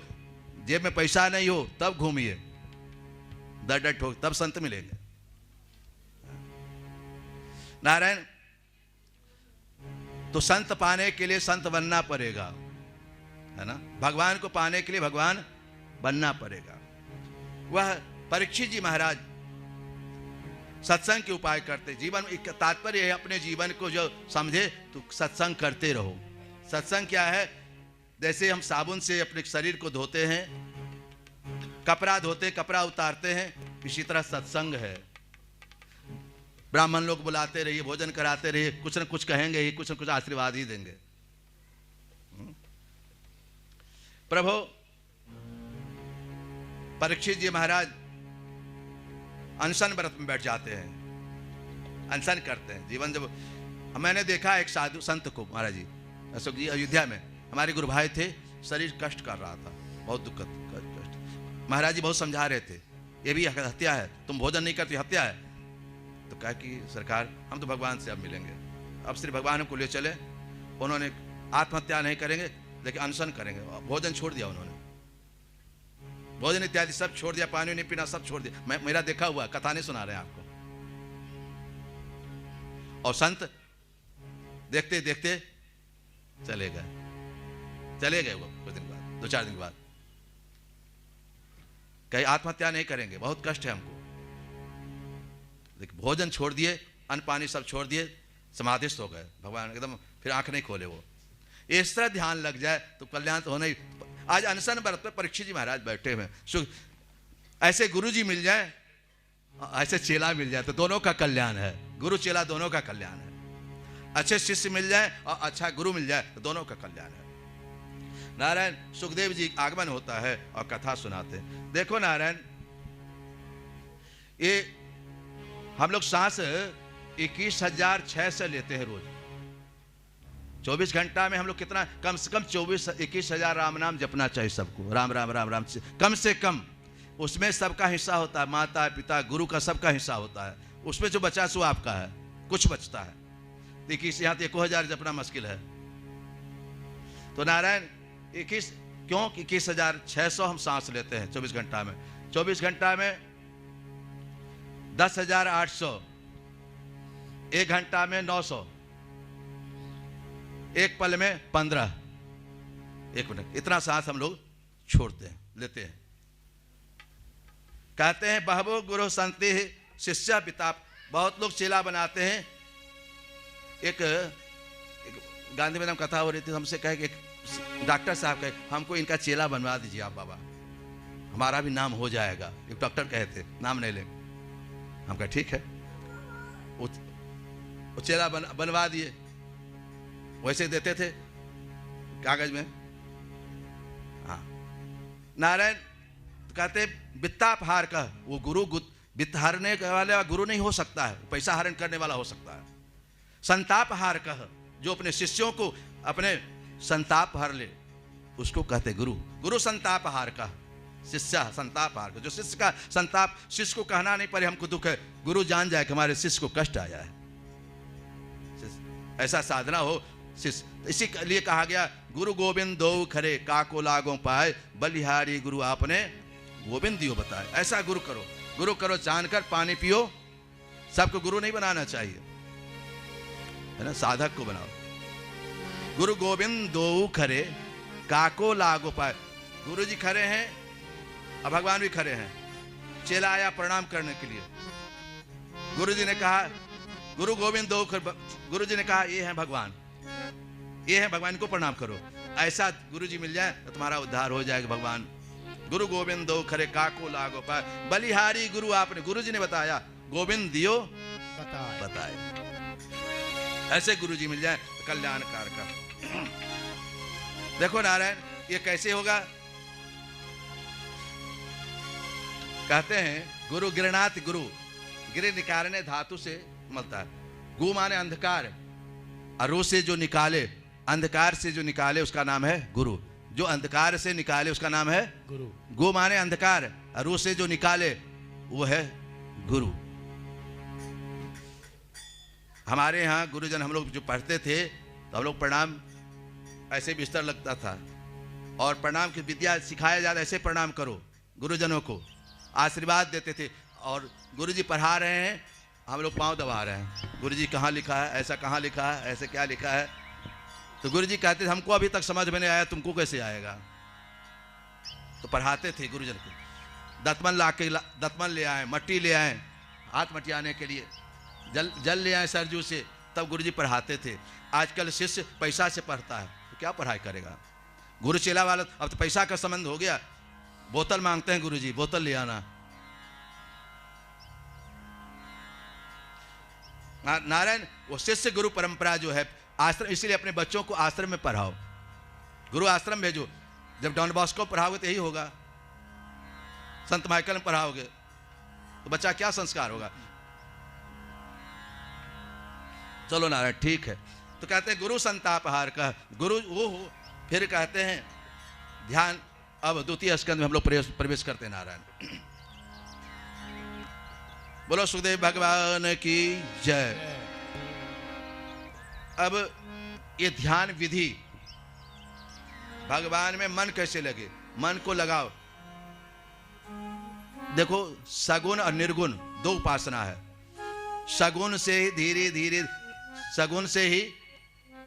[SPEAKER 1] जेब में पैसा नहीं हो, तब घूमिए, दर ठोक, तब संत मिलेंगे। नारायण, तो संत पाने के लिए संत बनना पड़ेगा, है ना। भगवान को पाने के लिए भगवान बनना पड़ेगा। वह परीक्षित जी महाराज सत्संग के उपाय करते। जीवन एक तात्पर्य है, अपने जीवन को जो समझे तो सत्संग करते रहो। सत्संग क्या है, जैसे हम साबुन से अपने शरीर को धोते हैं, कपड़ा धोते, कपड़ा उतारते हैं, इसी तरह सत्संग है। ब्राह्मण लोग बुलाते रहिए, भोजन कराते रहिए, कुछ न कुछ कहेंगे ही, कुछ न कुछ आशीर्वाद ही देंगे। प्रभु परीक्षित जी महाराज अनशन व्रत में बैठ जाते हैं, अनशन करते हैं। जीवन जब मैंने देखा एक साधु संत को, महाराज जी अशोक जी अयोध्या में हमारे गुरु भाई थे, शरीर कष्ट कर रहा था, बहुत दुखद कष्ट। महाराज जी बहुत समझा रहे थे, ये भी हत्या है, तुम भोजन नहीं करती हत्या है। तो कहा कि सरकार हम तो भगवान से अब मिलेंगे, अब श्री भगवान हमको ले चले। उन्होंने आत्महत्या नहीं करेंगे लेकिन अनशन करेंगे। भोजन छोड़ दिया उन्होंने, भोजन इत्यादि सब छोड़ दिया, पानी नहीं पीना सब छोड़ दिया। मैं मेरा देखा हुआ, कथा नहीं सुना रहे हैं आपको। और संत देखते देखते चले गए वो कुछ दिन बाद, 2-4 दिन बाद। कहीं आत्महत्या नहीं करेंगे, बहुत कष्ट है हमको, लेकिन भोजन छोड़ दिए, अन्न पानी सब छोड़ दिए, समाधिस्थ हो गए। भगवान एकदम फिर आंख नहीं खोले। वो इस तरह ध्यान लग जाए तो कल्याण तो होना ही। आज अनशन व्रत पर परीक्षित जी महाराज बैठे हुए, ऐसे गुरु जी मिल जाए, ऐसे चेला मिल जाए तो दोनों का कल्याण है। गुरु चेला दोनों का कल्याण है। अच्छे शिष्य मिल जाए और अच्छा गुरु मिल जाए तो दोनों का कल्याण है। नारायण सुखदेव जी आगमन होता है और कथा सुनाते हैं। देखो नारायण, ये हम लोग सांस 21,600 लेते हैं रोज। 24 घंटा में हम लोग कितना, कम से कम 21,000 राम नाम जपना चाहिए सबको। राम राम राम राम से कम कम। उसमें सबका हिस्सा होता है, माता पिता गुरु का सबका हिस्सा होता है। उसमें जो बचा सो आपका है, कुछ बचता है। 21 यहाँ तो 1,000 जपना मुश्किल है। तो नारायण 21,600 हम सांस लेते हैं 24 घंटा में। 24 घंटा में 10,800, 1 घंटा में 900, एक पल में 15, 1 मिनट, इतना सांस हम लोग छोड़ते हैं, लेते हैं। कहते हैं बहवो गुरु संति शिष्य पिता। बहुत लोग चेला बनाते हैं। एक गांधी मैडम कथा हो रही थी, हमसे कहे कि एक डॉक्टर साहब कहे हमको इनका चेला बनवा दीजिए आप बाबा, हमारा भी नाम हो जाएगा। एक डॉक्टर कहे थे, नाम नहीं लेंगे। हम कहा ठीक है। वो चेला बनवा दिए, वैसे देते थे कागज में। हाँ नारायण कहते वित्तापहार का वो गुरु, वित्त हरने वाला गुरु नहीं हो सकता है, पैसा हरण करने वाला हो सकता है। संतापहार का, जो अपने शिष्यों को अपने संताप हर ले, उसको कहते गुरु। गुरु संतापहार का, शिष्य संतापहार का। जो शिष्य का संताप, शिष्य को कहना नहीं पड़े हमको दुख है, गुरु जान जाए कि हमारे शिष्य को कष्ट आया है, ऐसा साधना हो शिष्य। इसी लिए कहा गया गुरु गोविंद दो खरे, काको लागो पाए, बलिहारी गुरु आपने गोविंद दियो बताए। ऐसा गुरु करो, गुरु करो जानकर, पानी पियो। सबको गुरु नहीं बनाना चाहिए, है ना, साधक को बनाओ। गुरु गोविंद दो खरे, काको लागो पाए। गुरु जी खड़े हैं और भगवान भी खड़े हैं। चेला आया प्रणाम करने के लिए। गुरु जी ने कहा, गुरु गोविंद दो, गुरु जी ने कहा ये है भगवान, ये है भगवान को प्रणाम करो। ऐसा गुरु जी मिल जाए तो तुम्हारा उद्धार हो जाएगा। भगवान गुरु गोविंद दो खरे काको लागो पाए, बलिहारी गुरु आपने, गुरु जी ने बताया, गोविंद दियो बताए। ऐसे गुरु जी मिल जाए तो कल्याणकार का। देखो नारायण, ये कैसे होगा? कहते हैं गुरु गिरनाथ, गुरु गिर निकालने धातु से मिलता है। गु माने अंधकार, अरु से जो निकाले, अंधकार से जो निकाले उसका नाम है गुरु। जो अंधकार से निकाले उसका नाम है गुरु। गु माने अंधकार, अरु से जो निकाले वो है गुरु। हमारे यहाँ गुरुजन, हम लोग जो पढ़ते थे तो हम लोग प्रणाम ऐसे बिस्तर लगता था और प्रणाम की विद्या सिखाया जाता, ऐसे प्रणाम करो। गुरुजनों को आशीर्वाद देते थे और गुरुजी पढ़ा रहे हैं, हम लोग पांव दबा रहे हैं। गुरुजी कहाँ लिखा है, ऐसा कहाँ लिखा है, ऐसे क्या लिखा है? तो गुरुजी कहते थे हमको अभी तक समझ में नहीं आया, तुमको कैसे आएगा? तो पढ़ाते थे गुरुजन को। दतमन ले आए, मट्टी ले आए हाथ मटियाने के लिए, जल ले आए सरजू से, तब गुरुजी पढ़ाते थे। आजकल शिष्य पैसा से पढ़ता है तो क्या पढ़ाई करेगा? गुरु चेला वाला अब तो पैसा का संबंध हो गया। बोतल मांगते हैं गुरुजी, बोतल ले आना। नारायण, वो शिष्य गुरु परंपरा जो है, आश्रम, इसलिए अपने बच्चों को आश्रम में पढ़ाओ, गुरु आश्रम भेजो। जब डॉन बॉस्को पढ़ाओगे तो यही होगा, संत माइकल में पढ़ाओगे तो बच्चा क्या संस्कार होगा? चलो नारायण, ठीक है। तो कहते हैं गुरु संतापहार का, गुरु वो हो। फिर कहते हैं ध्यान, अब द्वितीय स्कंद में हम लोग प्रवेश करते हैं। नारायण, बोलो सुखदेव भगवान की जय। अब ये ध्यान विधि, भगवान में मन कैसे लगे, मन को लगाओ। देखो, सगुण और निर्गुण दो उपासना है। सगुण से ही धीरे धीरे, सगुण से ही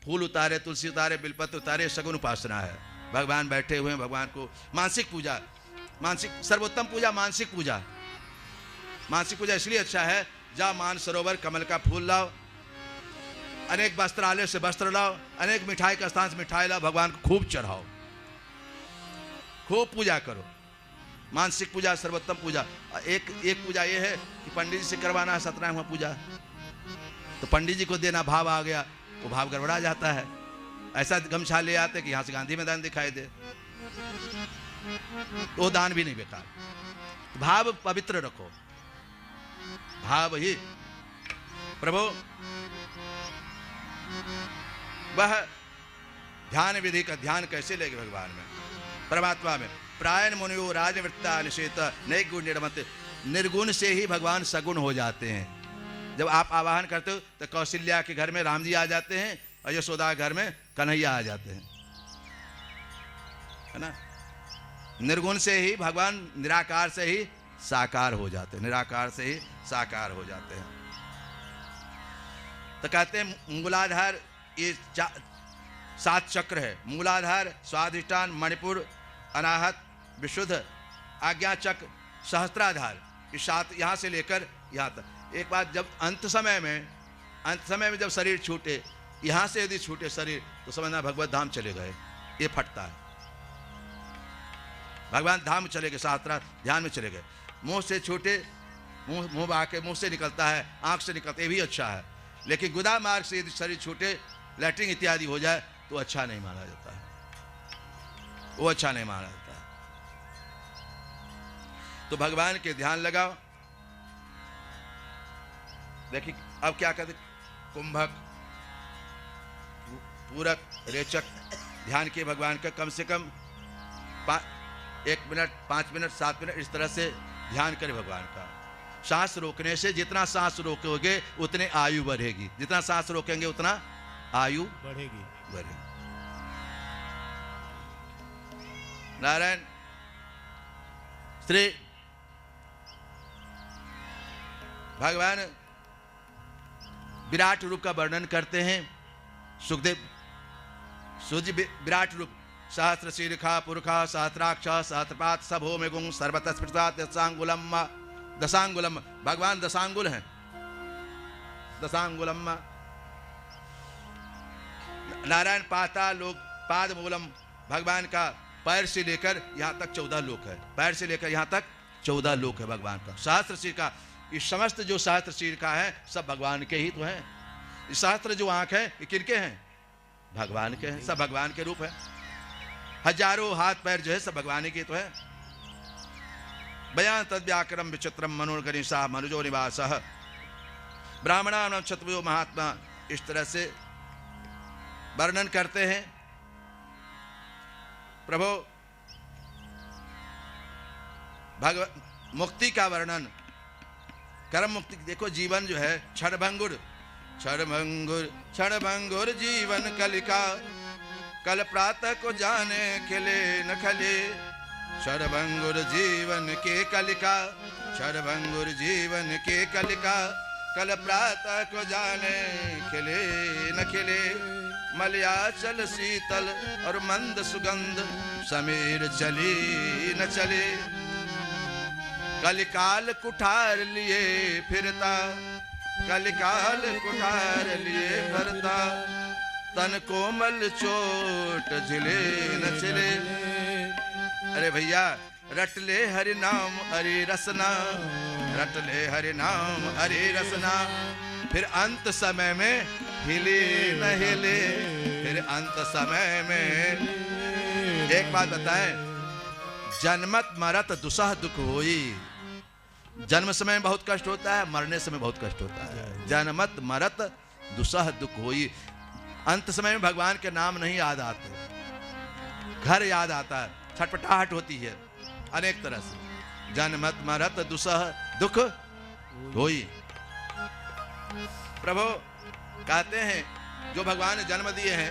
[SPEAKER 1] फूल उतारे, तुलसी उतारे, बिलपत्र उतारे, सगुण उपासना है। भगवान बैठे हुए हैं, भगवान को मानसिक पूजा, मानसिक सर्वोत्तम पूजा मानसिक पूजा। मानसिक पूजा इसलिए अच्छा है, जा मान सरोवर कमल का फूल लाओ, अनेक वस्त्रालय से वस्त्र लाओ, अनेक मिठाई का स्थान से मिठाई लाओ, भगवान को खूब चढ़ाओ, खूब पूजा करो। मानसिक पूजा सर्वोत्तम पूजा। एक पूजा ये है कि पंडित जी से करवाना है 17वां पूजा, तो पंडित जी को देना, भाव आ गया, वो भाव गड़बड़ा जाता है। ऐसा गमछा ले आते कि यहाँ से गांधी मैदान दिखाई दे, तो वो दान भी नहीं बेकार। भाव पवित्र रखो, भाव ही प्रभु। वह ध्यान विधि का ध्यान कैसे लेंगे भगवान में, परमात्मा में? प्रायण मुनियो राजवृत्ता निषेध नैगुण निर्मत। निर्गुण से ही भगवान सगुण हो जाते हैं। जब आप आवाहन करते हो तो कौशल्या के घर में राम जी आ जाते हैं और यशोदा के घर में कन्हैया आ जाते हैं, है ना? निर्गुण से ही भगवान निराकार से ही साकार हो जाते हैं, निराकार से ही साकार हो जाते हैं। तो कहते हैं मूलाधार, ये 7 चक्र है। मूलाधार, स्वाधिष्ठान, मणिपुर, अनाहत, विशुद्ध, आज्ञा चक्र, सहस्त्राधार, ये 7 यहाँ से लेकर यहाँ तक। एक बात, जब अंत समय में जब शरीर छूटे, यहाँ से यदि छूटे शरीर, तो समझना भगवत धाम चले गए, ये फटता है। भगवान धाम चले गए, सहस्त्रार ध्यान में चले गए। मुंह से छूटे, मुंह आके मुंह से निकलता है, आंख से निकलता है, ये भी अच्छा है। लेकिन गुदा मार्ग से यदि शरीर छूटे, लैट्रिन इत्यादि हो जाए, तो अच्छा नहीं माना जाता है, वो अच्छा नहीं माना जाता है। तो भगवान के ध्यान लगाओ। देखिए अब क्या कहते, कुंभक, पूरक, रेचक ध्यान के भगवान का कम से कम 1 मिनट, 5 मिनट, 7 मिनट, इस तरह से ध्यान करें भगवान का। सांस रोकने से, जितना सांस रोकोगे उतने आयु बढ़ेगी, जितना सांस रोकेंगे उतना आयु बढ़ेगी। नारायण, श्री भगवान विराट रूप का वर्णन करते हैं। सुखदेव सूर्य विराट रूप, सहस्र शीर्षा पुरुषा सहस्राक्ष सहस्रपात सभो में गुंग सर्वत स्पृता दशांगुलम दशांगुलम, भगवान दशांगुल हैं। दशांगुलम नारायण पाता लोक पाद मूलम, भगवान का पैर से लेकर यहाँ तक 14 लोक है। पैर से लेकर यहाँ तक 14 लोक है भगवान का। सहस्त्र शीर का, इस समस्त जो सहस्त्र शीर का है सब भगवान के ही तो हैं। इस सहस्त्र जो आंख है ये किनके हैं? भगवान के हैं, सब भगवान के रूप है। हजारों हाथ पैर जो है सब भगवान के तो है। बयान तद व्याकरम विचित्रम मनोगणिशा मनुजो निवास ब्राह्मणानाम क्षत्रियो महात्मा, इस तरह से वर्णन करते हैं। प्रभु मुक्ति का वर्णन, कर्म मुक्ति। देखो जीवन जो है क्षणभंगुर क्षणभंगुर क्षणभंगुर जीवन कलिका, कल प्रातः को जाने खिले न खले। क्षणभंगुर जीवन के कलिका, क्षणभंगुर जीवन के कलिका, कल प्रातः को जाने खिले न खिले। मलयाचल शीतल और मंद सुगंध, समीर चली न चले। कलिकाल कुठार लिए फिरता, कलिकाल कुठार लिए फिरता। तन कोमल चोट झिले न चले। अरे भैया रट ले हरि नाम हरि रसना, रट ले हरि नाम हरि रसना। फिर अंत समय में हिले न हिले, फिर अंत समय में। एक बात बताएं, जन्मत मरत दुसह दुख होई। जन्म समय में बहुत कष्ट होता है, मरने समय बहुत कष्ट होता है। जन्मत मरत दुसह दुख होई। अंत समय में भगवान के नाम नहीं याद आते, घर याद आता है, छटपटाहट होती है अनेक तरह से। जन्मत मरत दुसह दुख होई। प्रभु कहते हैं जो भगवान ने जन्म दिए हैं,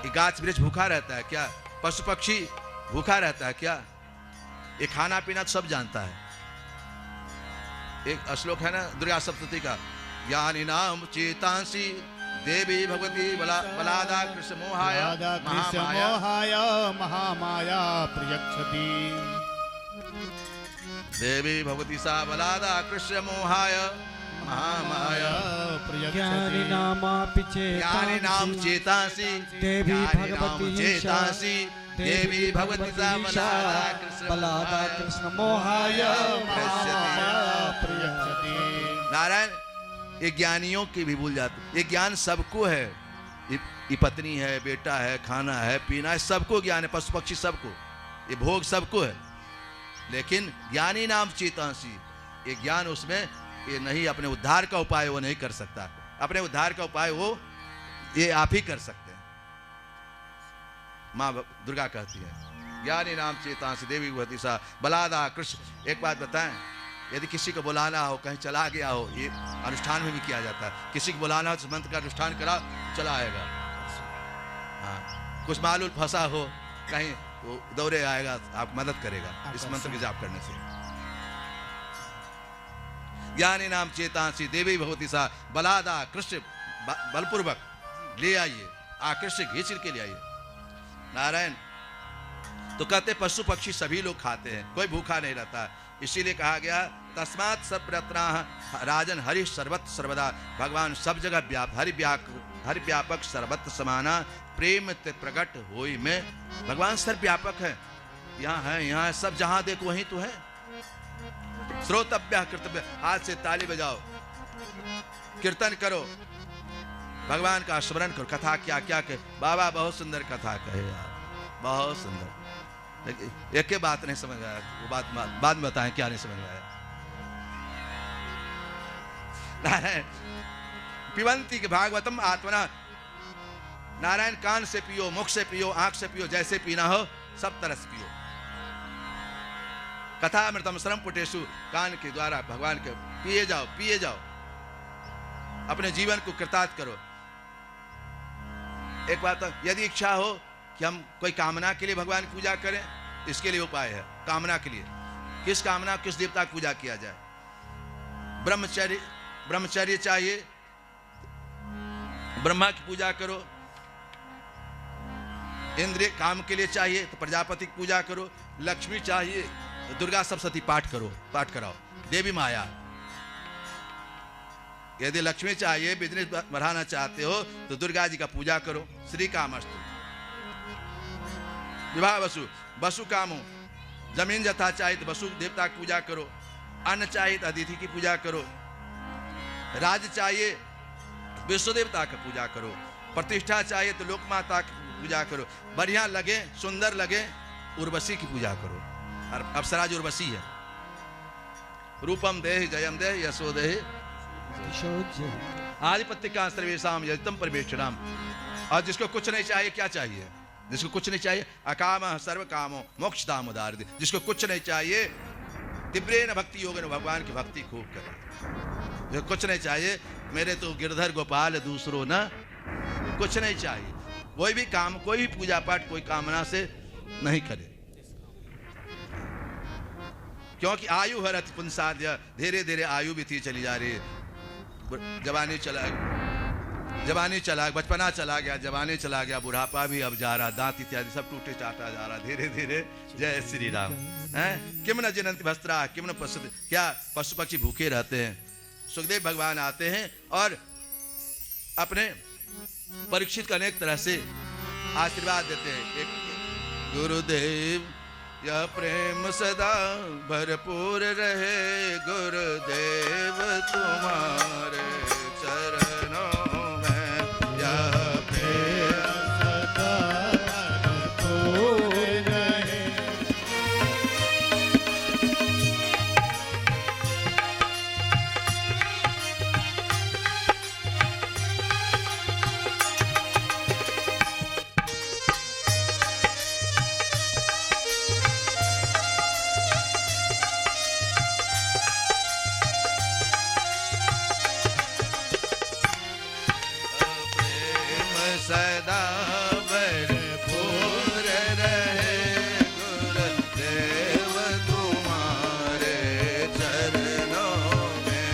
[SPEAKER 1] ये गाछ वृक्ष भूखा रहता है क्या? पशु पक्षी भूखा रहता है क्या? ये खाना पीना तो सब जानता है। एक श्लोक है ना दुर्गा सप्तशती का, ज्ञानी नाम चेतांसी देवी भगवती बलादा कृष्ण मोहाय
[SPEAKER 2] महामाया प्रयच्छति।
[SPEAKER 1] देवी भगवती सा बलादा कृष्ण मोहाय महामाया
[SPEAKER 2] ज्ञानी
[SPEAKER 1] नाम चेतांसी देवी भगवती चेतांसी। देवी भगवती सा बलादा कृष्ण मोहाय
[SPEAKER 2] प्रयच्छति।
[SPEAKER 1] नारायण ये ज्ञानियों की भी भूल जाते। ये ज्ञान सबको है, ये पत्नी है, बेटा है, खाना है, पीना है, सबको ज्ञान है। पशु पक्षी सबको, ये भोग सबको है। लेकिन ज्ञानी नाम चेतांसी, ये ज्ञान उसमें ये नहीं, अपने उद्धार का उपाय वो नहीं कर सकता। अपने उद्धार का उपाय वो ये आप ही कर सकते हैं। माँ दुर्गा कहती है ज्ञानी नाम चेतांसी देवी भगवती सा बलादा कृष्ण। एक बात बताएं, यदि किसी को बुलाना हो, कहीं चला गया हो, ये अनुष्ठान में भी किया जाता है। किसी को बुलाना हो तो मंत्र का अनुष्ठान करा, चला आएगा। हाँ, कुछ मालूम फंसा हो कहीं, वो दौड़े आएगा, आप मदद करेगा इस मंत्र के जाप करने से। ज्ञानी नाम चेतांसी देवी भगवती सा बलादा कृष्ण, बलपूर्वक ले आइए, आकृष्य घींच के ले आइए। नारायण तो कहते पशु पक्षी सभी लोग खाते हैं, कोई भूखा नहीं रहता। इसीलिए कहा गया तस्मात् सर्वत्र राजन हरि सर्वत्र सर्वदा। भगवान सब जगह हरि व्यापक सर्वत्र समाना। प्रेम ते प्रकट होई में, भगवान सर्वव्यापक है। यहाँ है, यहाँ है, सब जहां देखो वहीं तो है। श्रोतव्य कर्तव्य, हाथ से ताली बजाओ, कीर्तन करो, भगवान का स्मरण करो। कथा क्या क्या कहे बाबा, बहुत सुंदर कथा कहे यार, बहुत सुंदर। लेकिन एक बात नहीं समझ आया, वो बात बाद में बताएं क्या नहीं समझ आया। नारायण पिबंती के भागवतम आत्मना। नारायण कान से पियो, मुख से पियो, आंख से पियो, जैसे पीना हो सब तरह से पियो। कथा अमृतम श्रम पुटेशु, कान के द्वारा भगवान के पिए जाओ, पिए जाओ, अपने जीवन को कृतार्थ करो। एक बात, यदि इच्छा हो कि हम कोई कामना के लिए भगवान की पूजा करें, इसके लिए उपाय है। कामना के लिए किस कामना, किस देवता की पूजा किया जाए? ब्रह्मचर्य चाहिए, ब्रह्मा की पूजा करो। इंद्रिय काम के लिए चाहिए तो प्रजापति की पूजा करो, लक्ष्मी चाहिए तो दुर्गा सप्तशती पाठ कराओ। देवी माया, यदि लक्ष्मी चाहिए, बिजनेस बढ़ाना चाहते हो तो दुर्गा जी का पूजा करो। श्री कामस्तु। विवाह वसु कामो, जमीन जथा चाहिए तो वसु देवता की पूजा करो। अन्न चाहिए तो अतिथि की पूजा करो। राज चाहिए विश्व देवता की पूजा करो। प्रतिष्ठा चाहिए तो लोक माता की पूजा करो। बढ़िया लगे, सुंदर लगे, उर्वशी की पूजा करो। और अप्सराज उर्वशी है। रूपम देहि जयम देहि यशो देहि आधिपत्य का सर्वेशम यजतम परमेश्वरम। और जिसको कुछ नहीं चाहिए, क्या चाहिए? जिसको कुछ नहीं चाहिए, अकाम सर्व कामो मोक्ष धाम उदार दे। जिसको कुछ नहीं चाहिए, तीव्रेन भक्ति योग, भगवान की भक्ति खूब करे। जो कुछ नहीं चाहिए, मेरे तो गिरधर गोपाल दूसरों ना, कुछ नहीं चाहिए। कोई भी काम, कोई भी पूजा पाठ कोई कामना से नहीं करे, क्योंकि आयु हरत पुंसाद्य, धीरे धीरे आयु बीती चली जा रही है। जवानी चला, बचपना चला गया, जवानी चला गया, बुढ़ापा भी अब जा रहा, दांत इत्यादि सब टूटे चाटा जा रहा धीरे धीरे। जय श्री राम। हैं किम न जिनंति भस्त्रा, किम न पशु, क्या पशु पक्षी भूखे रहते हैं? सुखदेव भगवान आते हैं और अपने परीक्षित को अनेक तरह से आशीर्वाद देते हैं। एक गुरुदेव यह प्रेम सदा भरपूर रहे, गुरुदेव तुम्हारे चरणों में यह प्रेम सदा भरपूर रहे। सदा भरपूर रहे, गुरुदेव तुम्हारे चरणों में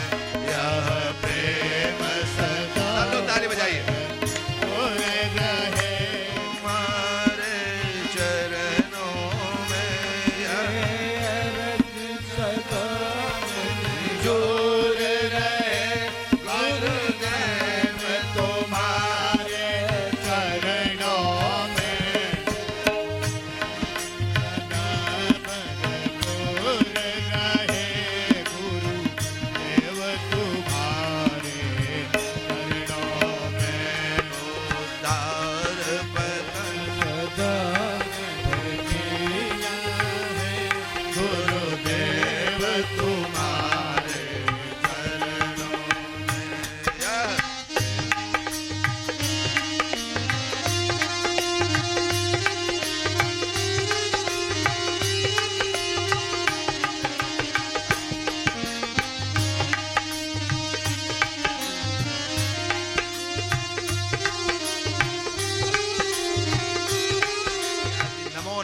[SPEAKER 1] यह प्रेम सदा। सब लोग ताली बजाइए। रहे हमारे चरणों में यह सदा जोर रहे, गुरुदेव तुम्हारे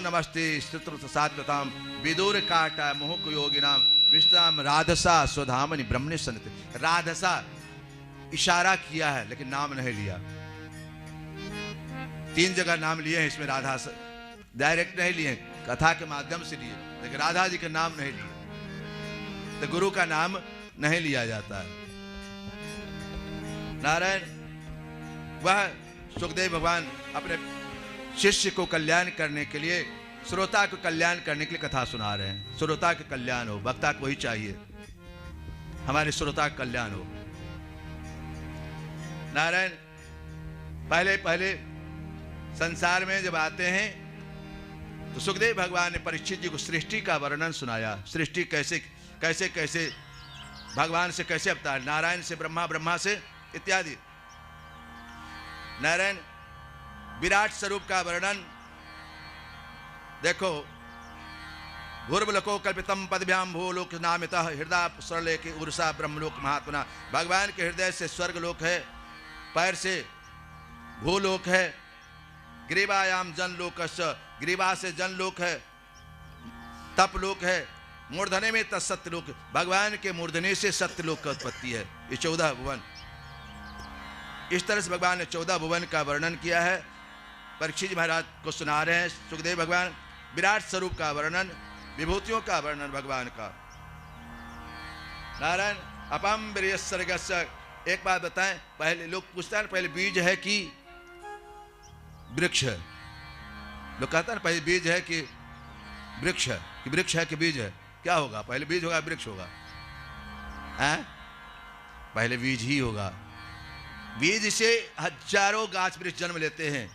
[SPEAKER 1] नमस्ते स्तुत्र सात्वताम विदुर काटा मोहक योगिनाम विश्राम राधसा स्वधामनि ब्रह्मणे सन्निधि। राधसा इशारा किया है लेकिन नाम नहीं लिया। 3 जगह नाम लिए हैं इसमें। राधा डायरेक्ट नहीं लिए, कथा के माध्यम से लिए, लेकिन राधा जी का नाम नहीं लिए। तो गुरु का नाम नहीं लिया जाता है। नारायण वह सुखदेव भगवान अपने शिष्य को कल्याण करने के लिए, श्रोता को कल्याण करने के लिए कथा सुना रहे हैं। श्रोता का कल्याण हो, वक्ता को ही चाहिए हमारे श्रोता का कल्याण हो। नारायण पहले पहले संसार में जब आते हैं तो सुखदेव भगवान ने परीक्षित जी को सृष्टि का वर्णन सुनाया। सृष्टि कैसे कैसे कैसे भगवान से कैसे अवतार, नारायण से ब्रह्मा, ब्रह्मा से इत्यादि। नारायण विराट स्वरूप का वर्णन देखो। भूर्भुलको कल्पितम पदभ्याम भूलोक नामितः हृदय सरले के उर्सा ब्रह्मलोक महात्मना। भगवान के हृदय से स्वर्गलोक है, पैर से भूलोक है, ग्रीवायाम जनलोकस्य, ग्रीवा से जनलोक है, तपलोक है, मूर्धने में तत्सत्यलोक। भगवान के मूर्धने से सत्यलोक की उत्पत्ति है। ये 14 भुवन। इस तरह से भगवान ने 14 भुवन का वर्णन किया है। परीक्षित जी महाराज को सुना रहे हैं सुखदेव भगवान विराट स्वरूप का वर्णन, विभूतियों का वर्णन भगवान का। नारायण अपम वीर्यस्सर्गस्य। एक बात बताएं, पहले लोग पूछते हैं पहले बीज है कि वृक्ष है? लोग कहते हैं पहले बीज है कि वृक्ष है, कि वृक्ष है कि बीज है? क्या होगा पहले, बीज होगा वृक्ष होगा? पहले बीज ही होगा। बीज से हजारों गाछ वृक्ष जन्म लेते हैं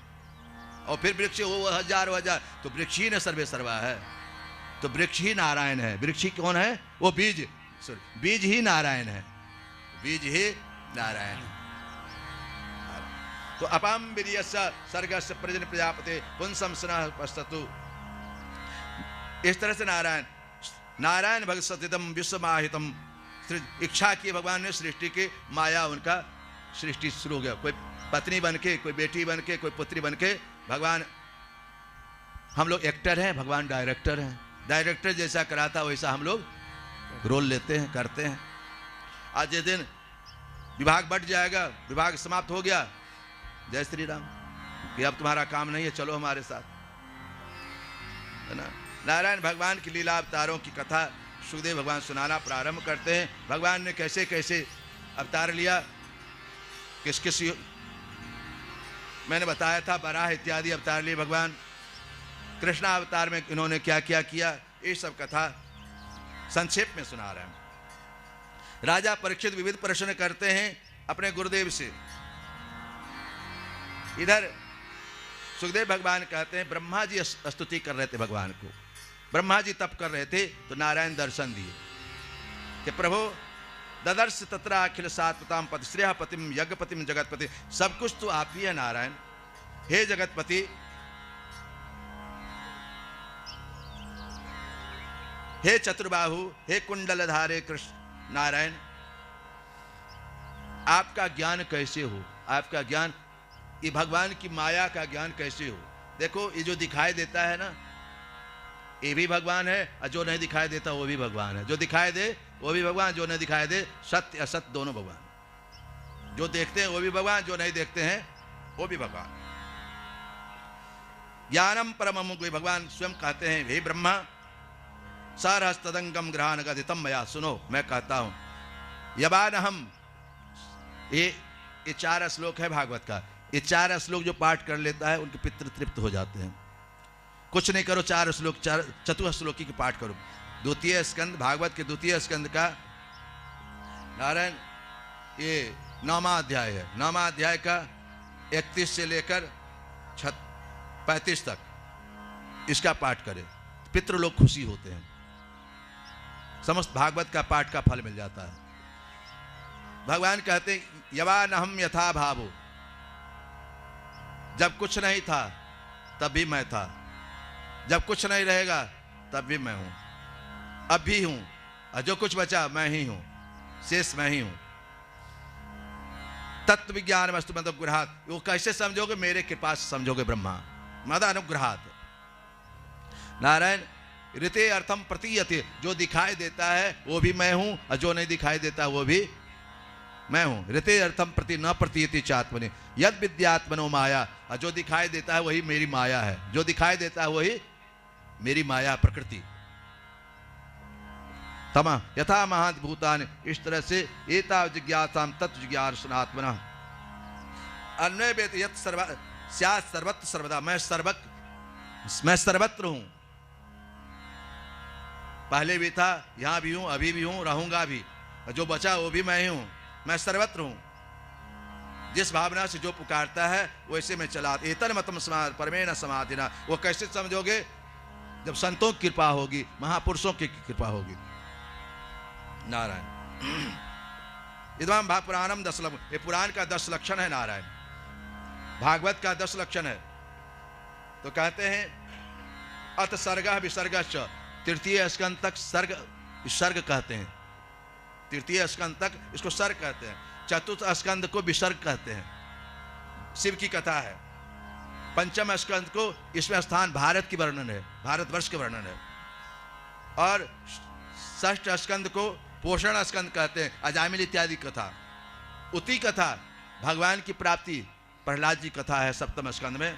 [SPEAKER 1] और फिर वृक्ष वो हजारों हजार, तो वृक्ष ही न सर्वे सर्वा है, तो वृक्ष ही नारायण है। वृक्ष ही कौन है? वो बीज, बीज ही नारायण है, बीज ही नारायण। तो अपाम वीर्यस्य सर्गस्य प्रजन प्रजापते पुंसम स्नः पश्यतु। इस तरह से नारायण नारायण भगसतिदम विश्वमाहितम, इच्छा की भगवान ने सृष्टि की, माया उनका सृष्टि शुरू हो गया। कोई पत्नी बन के, कोई बेटी बन के, कोई पुत्री बन के भगवान। हम लोग एक्टर हैं, भगवान डायरेक्टर हैं। डायरेक्टर जैसा कराता वैसा हम लोग रोल लेते हैं, करते हैं। आज जिस दिन विभाग बढ़ जाएगा, विभाग समाप्त हो गया, जय श्री राम, कि अब तुम्हारा काम नहीं है, चलो हमारे साथ, है ना। नारायण भगवान की लीला अवतारों की कथा सुखदेव भगवान सुनाना प्रारंभ करते हैं। भगवान ने कैसे कैसे अवतार लिया, किस किस, मैंने बताया था बराह इत्यादि अवतार लिए भगवान। कृष्णा अवतार में इन्होंने क्या क्या किया, ये सब कथा संक्षेप में सुना रहे हैं। राजा परीक्षित विविध प्रश्न करते हैं अपने गुरुदेव से। इधर सुखदेव भगवान कहते हैं ब्रह्मा जी स्तुति कर रहे थे भगवान को। ब्रह्मा जी तप कर रहे थे तो नारायण दर्शन दिए कि प्रभु ददर्श तत्र अखिल सात्वताम पति श्रेय पतिम यज्ञपतिम जगतपति। सब कुछ तो आप ही है नारायण। हे जगतपति, हे चतुर्बाहु, हे कुंडलधारे कृष्ण नारायण, आपका ज्ञान कैसे हो? आपका ज्ञान, ये भगवान की माया का ज्ञान कैसे हो? देखो ये जो दिखाई देता है ना, ये भी भगवान है, और जो नहीं दिखाई देता वो भी भगवान है। जो दिखाई दे वो भी भगवान, जो नहीं दिखाई दे, सत्य असत्य दोनों भगवान। जो देखते हैं वो भी भगवान, जो नहीं देखते हैं वो भी भगवान। ज्ञानम परमम, कोई भगवान स्वयं कहते हैं हे ब्रह्मा सारहस्तदंगम ग्रहण गदितम मया। सुनो मैं कहता हूं, यबान हम, ये 4 श्लोक है भागवत का। ये 4 श्लोक जो पाठ कर लेता है उनके पितृ तृप्त हो जाते हैं। कुछ नहीं करो, 4 श्लोक, 4 चतुश्लोकी के पाठ करो। द्वितीय स्कंद, भागवत के द्वितीय स्कंद का नारायण ये 9वां अध्याय है। 9वां अध्याय का 31 से लेकर 35 तक इसका पाठ करें, पितृ लोग खुशी होते हैं। समस्त भागवत का पाठ का फल मिल जाता है। भगवान कहते हैं यवान हम यथा भावो, जब कुछ नहीं था तब भी मैं था, जब कुछ नहीं रहेगा तब भी मैं हूं, अब भी हूं, और जो कुछ बचा मैं ही हूं, शेष मैं ही हूं। तत्व विज्ञान वस्तु मद अनुग्रहात, वो कैसे समझोगे? मेरे कृपा से समझोगे ब्रह्मा, मद अनुग्रहात। नारायण ऋते अर्थम प्रतीयते, जो दिखाई देता है वो भी मैं हूं, और जो नहीं दिखाई देता वो भी मैं हूं। ऋते अर्थम प्रति न प्रतीयते चात्मने यद विद्यात्मनो माया, और जो दिखाई देता है वही मेरी माया है। जो दिखाई देता है वही मेरी माया प्रकृति। तमा यथा महांत भूतानि, इस तरह से एताव जिज्ञासाम तत्व जिज्ञासनात्मना अन्वय वेद यत् सर्वत्र सर्वदा, मैं सर्वत्र हूं। पहले भी था, यहां भी हूं, अभी भी हूं, रहूंगा भी, और जो बचा वो भी मैं ही हूं। मैं सर्वत्र हूं। जिस भावना से जो पुकारता है वैसे मैं चला। एतन मतम समाध परमेण समाधिना, वो कैसे समझोगे? जब संतों की कृपा होगी, महापुरुषों की कृपा होगी। नारायण इदम पुराणम 10 लक्षण, ये पुराण का 10 लक्षण है। नारायण भागवत का 10 लक्षण है। तो कहते हैं अत सर्ग विसर्गश्च, तृतीय स्कंद तक सर्ग कहते हैं। तृतीय स्कंद तक इसको सर्ग कहते हैं। चतुर्थ स्कंद को विसर्ग कहते हैं। शिव की कथा है। पंचम स्कंद को, इसमें स्थान भारत की वर्णन है, भारतवर्ष के वर्णन है। और षष्ठ स्कंद को पोषण स्कंद कहते हैं, अजामिल इत्यादि कथा। उति कथा भगवान की प्राप्ति, प्रहलाद जी कथा है सप्तम स्कंद में।